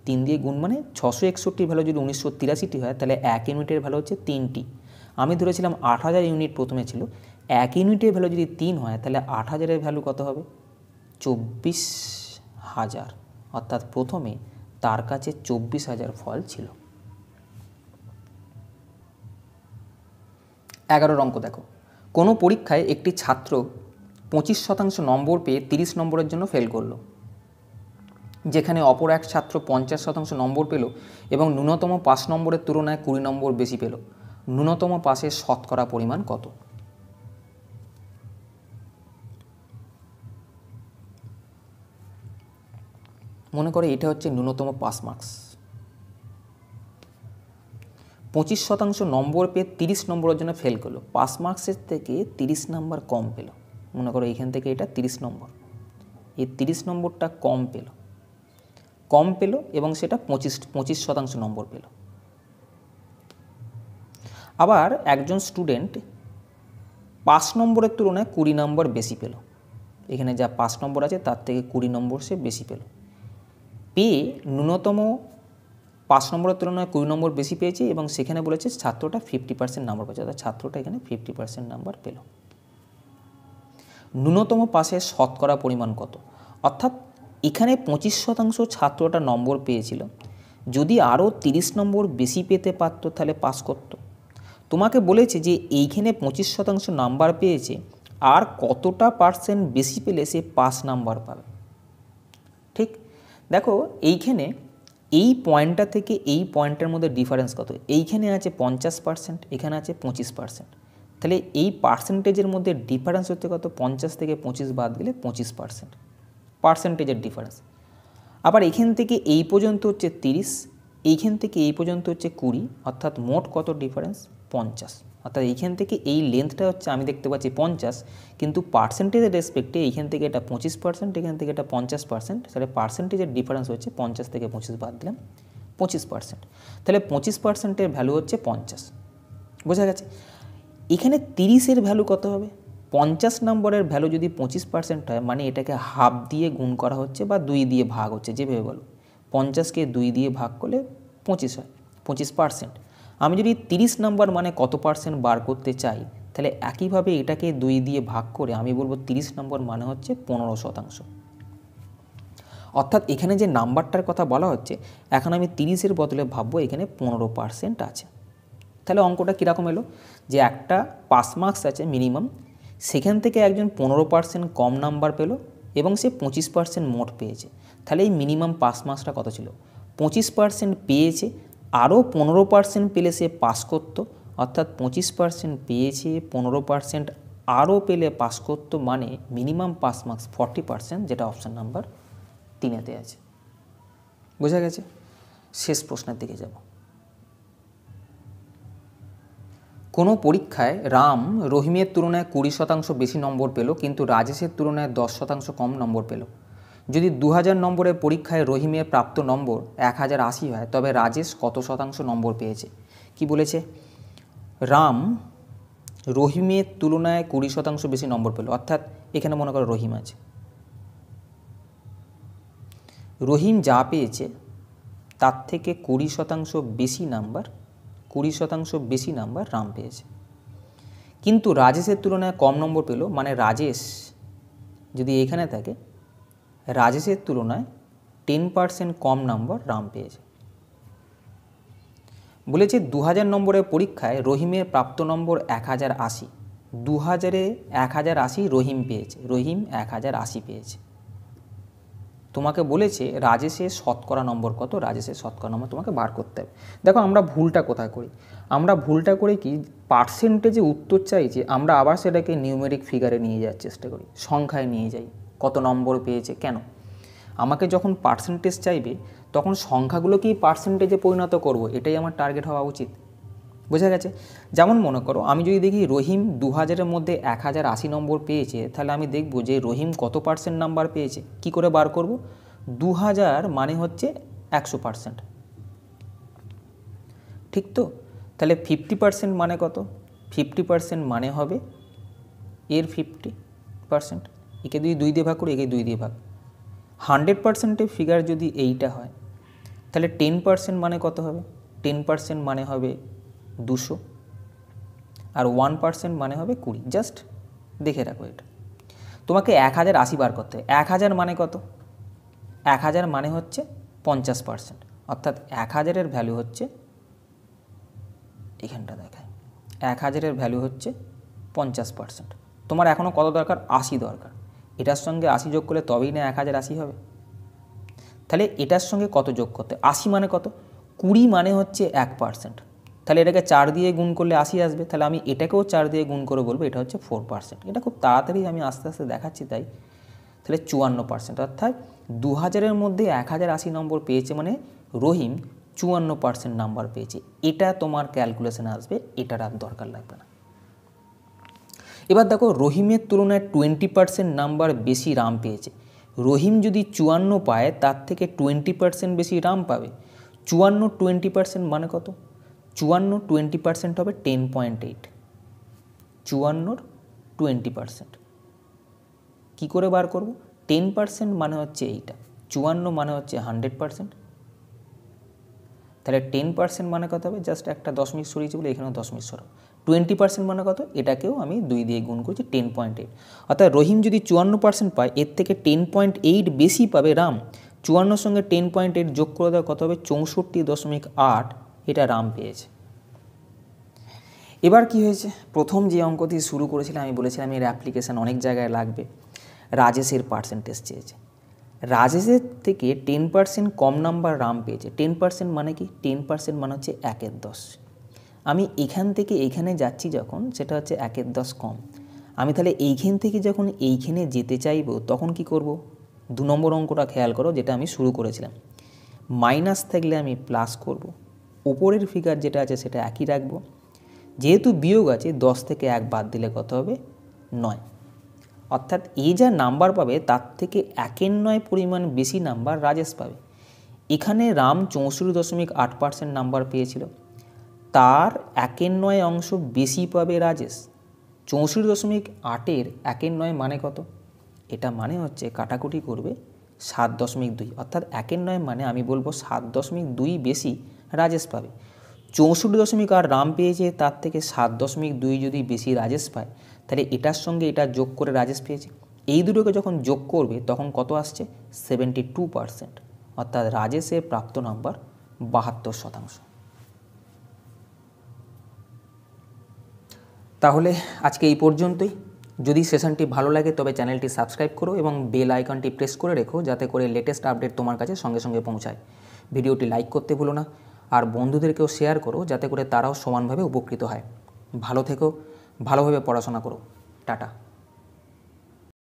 3 দিয়ে গুণ মানে 661 ভ্যালু যদি 1983টি হয় তাহলে 1 ইউনিটের ভ্যালু হচ্ছে 3টি। আমি ধরেছিলাম 8000 ইউনিট প্রথমে ছিল, 1 ইউনিটের ভ্যালু যদি 3 হয় তাহলে 8000-এর ভ্যালু কত হবে 24000, অর্থাৎ প্রথমে তার কাছে 24000 ফল ছিল। 11 অঙ্ক দেখো, কোনো পরীক্ষায় একটি ছাত্র 25% নম্বর পেয়ে 30 নম্বরের জন্য ফেল করলো, যেখানে অপর এক ছাত্র 50% নম্বর পেল এবং ন্যূনতম 5 নম্বরের তুলনায় 20 নম্বর বেশি পেল। ন্যূনতম পাসের শতকরা পরিমাণ কত? মনে করে এটা হচ্ছে ন্যূনতম পাস মার্কস। 25% নম্বর পেয়ে 30 নম্বরের জন্য ফেল করলো, পাস মার্কসের থেকে 30 নম্বর কম পেল। মনে করো এইখান থেকে এটা 30 নম্বর, এই 30 নম্বরটা কম পেল এবং সেটা 25% নম্বর পেল। আবার একজন স্টুডেন্ট 5 নম্বরের তুলনায় 20 নম্বর বেশি পেল, এখানে যা 5 নম্বর আছে তার থেকে 20 নম্বর সে বেশি পেল। পেয়ে ন্যূনতম 5 নম্বরের তুলনায় 20 নম্বর বেশি পেয়েছে এবং সেখানে বলেছে ছাত্রটা 50% নাম্বার পেয়েছে, অর্থাৎ ছাত্রটা এখানে 50% নাম্বার পেল। ন্যূনতম পাসের শতকরা পরিমাণ কত? অর্থাৎ এখানে 25% ছাত্রটা নম্বর পেয়েছিল, যদি আরও 30 নম্বর বেশি পেতে পারতো তাহলে পাস করত। তোমাকে বলেছে যে এইখানে 25% নাম্বার পেয়েছে, আর কতটা পার্সেন্ট বেশি পেলে সে পাস নাম্বার পাবে। ঠিক দেখো, এইখানে এই পয়েন্টটা থেকে এই পয়েন্টের মধ্যে ডিফারেন্স কত? এইখানে আছে 50%, এখানে আছে 25%, তাহলে এই পার্সেন্টেজের মধ্যে ডিফারেন্স হচ্ছে কত? 50 থেকে 25 বাদ গেলে 25%, পার্সেন্টেজের ডিফারেন্স। আবার এখান থেকে এই পর্যন্ত হচ্ছে 30, এইখান থেকে এই পর্যন্ত হচ্ছে 20, অর্থাৎ মোট কত ডিফারেন্স? 50। অর্থাৎ এইখান থেকে এই লেন্থটা হচ্ছে আমি দেখতে পাচ্ছি 50, কিন্তু পার্সেন্টেজের রেসপেক্টে এইখান থেকে এটা 25%, এখান থেকে এটা 50%, তাহলে পার্সেন্টেজের ডিফারেন্স হচ্ছে 50 থেকে 25 বাদ দিলাম 25%, তাহলে 25%-এর ভ্যালু হচ্ছে 50। বোঝা গেছে? এখানে 30-এর ভ্যালু কত হবে? 50 নম্বরের ভ্যালু যদি 25% হয়, মানে এটাকে হাফ দিয়ে গুণ করা হচ্ছে বা 2 দিয়ে ভাগ হচ্ছে, যেভাবে বলো। 50-কে 2 দিয়ে ভাগ করলে 25 হয়, 25%। আমি যদি 30 নম্বর মানে কত পার্সেন্ট বার করতে চাই, তাহলে একইভাবে এটাকে 2 দিয়ে ভাগ করে আমি বলবো 30 নম্বর মানে হচ্ছে 15%। অর্থাৎ এখানে যে নাম্বারটার কথা বলা হচ্ছে, এখন আমি 30-এর বদলে ভাববো এখানে 15% আছে। তাহলে অঙ্কটা কীরকম এলো? যে একটা পাস মার্কস আছে মিনিমাম, সেখান থেকে একজন 15% কম নাম্বার পেল এবং সে 25% মোট পেয়েছে। তাহলে এই মিনিমাম পাস মার্কসটা কত ছিল? 25% পেয়েছে, আরও 15% পেলে সে পাস করতো, অর্থাৎ 25% পেয়েছে, 15% আরও পেলে পাস করতো, মানে মিনিমাম পাস মার্কস 40%, যেটা অপশান নাম্বার 3-এতে আছে। বোঝা গেছে? শেষ প্রশ্নের দিকে যাব। কোনো পরীক্ষায় রাম রহিমের তুলনায় 20% বেশি নম্বর পেল, কিন্তু রাজেশের তুলনায় 10% কম নম্বর পেল। যদি 2000 নম্বরের পরীক্ষায় রহিমের প্রাপ্ত নম্বর 1080 হয়, তবে রাজেশ কত শতাংশ নম্বর পেয়েছে? কি বলেছে? রাম রহিমের তুলনায় 20% বেশি নম্বর পেল, অর্থাৎ এখানে মনে করো রহিম আছে। রহিম যা পেয়েছে তার থেকে 20% বেশি নাম্বার রাম পেয়েছে। কিন্তু রাজেশের তুলনায় কম নম্বর পেল, মানে রাজেশ যদি এখানে থাকে, রাজেশের তুলনায় 10% কম নম্বর রাম পেয়েছে। বলেছে 2000 নম্বরের পরীক্ষায় রহিমের প্রাপ্ত নম্বর 1080। 2000-এ 1080 রহিম পেয়েছে, রহিম 1080 পেয়েছে। তোমাকে বলেছে রাজেশের শতকরা নম্বর কত, রাজেশের শতকরা নম্বর তোমাকে বার করতে হবে। দেখো আমরা ভুলটা কোথায় করি, আমরা ভুলটা করি কি, পার্সেন্টেজে উত্তর চাইছে আমরা আবার সেটাকে নিউমেরিক ফিগারে নিয়ে যাওয়ার চেষ্টা করি, সংখ্যায় নিয়ে যাই, কত নম্বর পেয়েছে। কেন, আমাকে যখন পার্সেন্টেজ চাইবে তখন সংখ্যাগুলোকেই পার্সেন্টেজে পরিণত করব, এটাই আমার টার্গেট হওয়া উচিত। বোঝা গেছে? যেমন মনে করো আমি যদি দেখি রহিম 2000-এর মধ্যে 1080 নম্বর পেয়েছে, তাহলে আমি দেখব যে রহিম কত পার্সেন্ট নাম্বার পেয়েছে। কি করে বার করব? 2000 মানে হচ্ছে 100%, ঠিক তো? তাহলে 50% মানে কত? 50% মানে হবে এর 50%, একে 2 দিয়ে ভাগ করি, একে 2 দিয়ে ভাগ। 100%-এর ফিগার যদি এইটা হয়, তাহলে 10% মানে কত হবে? 10% মানে হবে 200, আর 1% মানে হবে 20। জাস্ট দেখে রাখো এটা। তোমাকে 1080 বার করতে হয়। 1000 মানে কত? 1000 মানে হচ্ছে 50%, অর্থাৎ 1000-এর ভ্যালু হচ্ছে, এখানটা দেখায়, 1000-এর ভ্যালু হচ্ছে 50%। তোমার এখনও কত দরকার? 80 দরকার। এটার সঙ্গে 80 যোগ করলে তবেই না 1080 হবে। তাহলে এটার সঙ্গে কত যোগ করতে? 80 মানে কত? 20 মানে হচ্ছে 1%। তাহলে এটাকে 4 দিয়ে গুণ করলে 80 আসবে। তাহলে আমি এটাকেও 4 দিয়ে গুণ করে বলবো এটা হচ্ছে 4%। এটা খুব তাড়াতাড়ি আমি আস্তে আস্তে দেখাচ্ছি তাই। তাহলে 54%, অর্থাৎ 2000-এর মধ্যে 1080 নম্বর পেয়েছে মানে রহিম 54% নাম্বার পেয়েছে। এটা তোমার ক্যালকুলেশনে আসবে, এটার আর দরকার লাগবে না। এবার দেখো রহিমের তুলনায় 20% নাম্বার বেশি রাম পেয়েছে। রহিম যদি 54 পায় তার থেকে 20% বেশি রাম পাবে। 54 20% মানে কত? 54 20% হবে 10.8। 54 20% কী করে বার করব? 10% মানে হচ্ছে এইটা, 54 মানে হচ্ছে 100%। তাহলে 10% মানে কত হবে? জাস্ট একটা দশমিক সরিয়েছি বলে এখানেও দশমিক সরাবো। 20% মানে কত? এটাকেও আমি 2 দিয়ে গুণ করছি, 10.8। অর্থাৎ রহিম যদি 54% পায়, এর থেকে 10.8 বেশি পাবে রাম। 54-র সঙ্গে 10.8 যোগ করে দেওয়া কত হবে? 64.8 এটা রাম পেয়েছে। এবার কি হয়েছে? প্রথম যে অঙ্ক দিয়ে শুরু করেছিলাম, আমি বলেছিলাম এর অ্যাপ্লিকেশান অনেক জায়গায় লাগবে। রাজেশের পার্সেন্টেজ চেয়েছে। রাজেশের থেকে 10% কম নাম্বার রাম পেয়েছে। 10% মানে কি? 10% মানে হচ্ছে 1/10। আমি এখান থেকে এইখানে যাচ্ছি যখন, সেটা হচ্ছে 1/10 কম। আমি তাহলে এইখান থেকে যখন এইখানে যেতে চাইব তখন কি করব? 2 নম্বর অঙ্কটা খেয়াল করো, যেটা আমি শুরু করেছিলাম। মাইনাস থাকলে আমি প্লাস করব, ওপরের ফিগার যেটা আছে সেটা একই রাখবো। যেহেতু বিয়োগ আছে, 10 থেকে 1 বাদ দিলে কত হবে? 9। অর্থাৎ এই যা নাম্বার পাবে তার থেকে 1/9 পরিমাণ বেশি নাম্বার রাজেশ পাবে। এখানে রাম 64.8% নাম্বার পেয়েছিল, তার 1/9 অংশ বেশি পাবে রাজেশ। 64.8-এর 1/9 মানে কত? এটা মানে হচ্ছে কাটাকুটি করবে 7.2, অর্থাৎ 1/9 মানে আমি বলবো 7.2 বেশি রাজেশ পাবে। 64.8 রাম পেয়েছে, তার থেকে 7.2 যদি বেশি রাজেশ পায়, তাহলে এটার সঙ্গে এটা যোগ করে রাজেশ পেয়েছে। এই দুটোকে যখন যোগ করবে তখন কত আসছে? 72%, অর্থাৎ রাজেশের প্রাপ্ত নাম্বার 72%। তাহলে আজকে এই পর্যন্তই। যদি সেশনটি ভালো লাগে তবে চ্যানেলটি সাবস্ক্রাইব করো এবং বেল আইকনটি প্রেস করে রেখো, যাতে করে লেটেস্ট আপডেট তোমার কাছে সঙ্গে সঙ্গে পৌঁছায়। ভিডিওটি লাইক করতে ভুলো না, আর বন্ধুদেরকেও শেয়ার করো, যাতে করে তারাও সমানভাবে উপকৃত হয়। ভালো থেকো, ভালোভাবে পড়াশোনা করো। টাটা।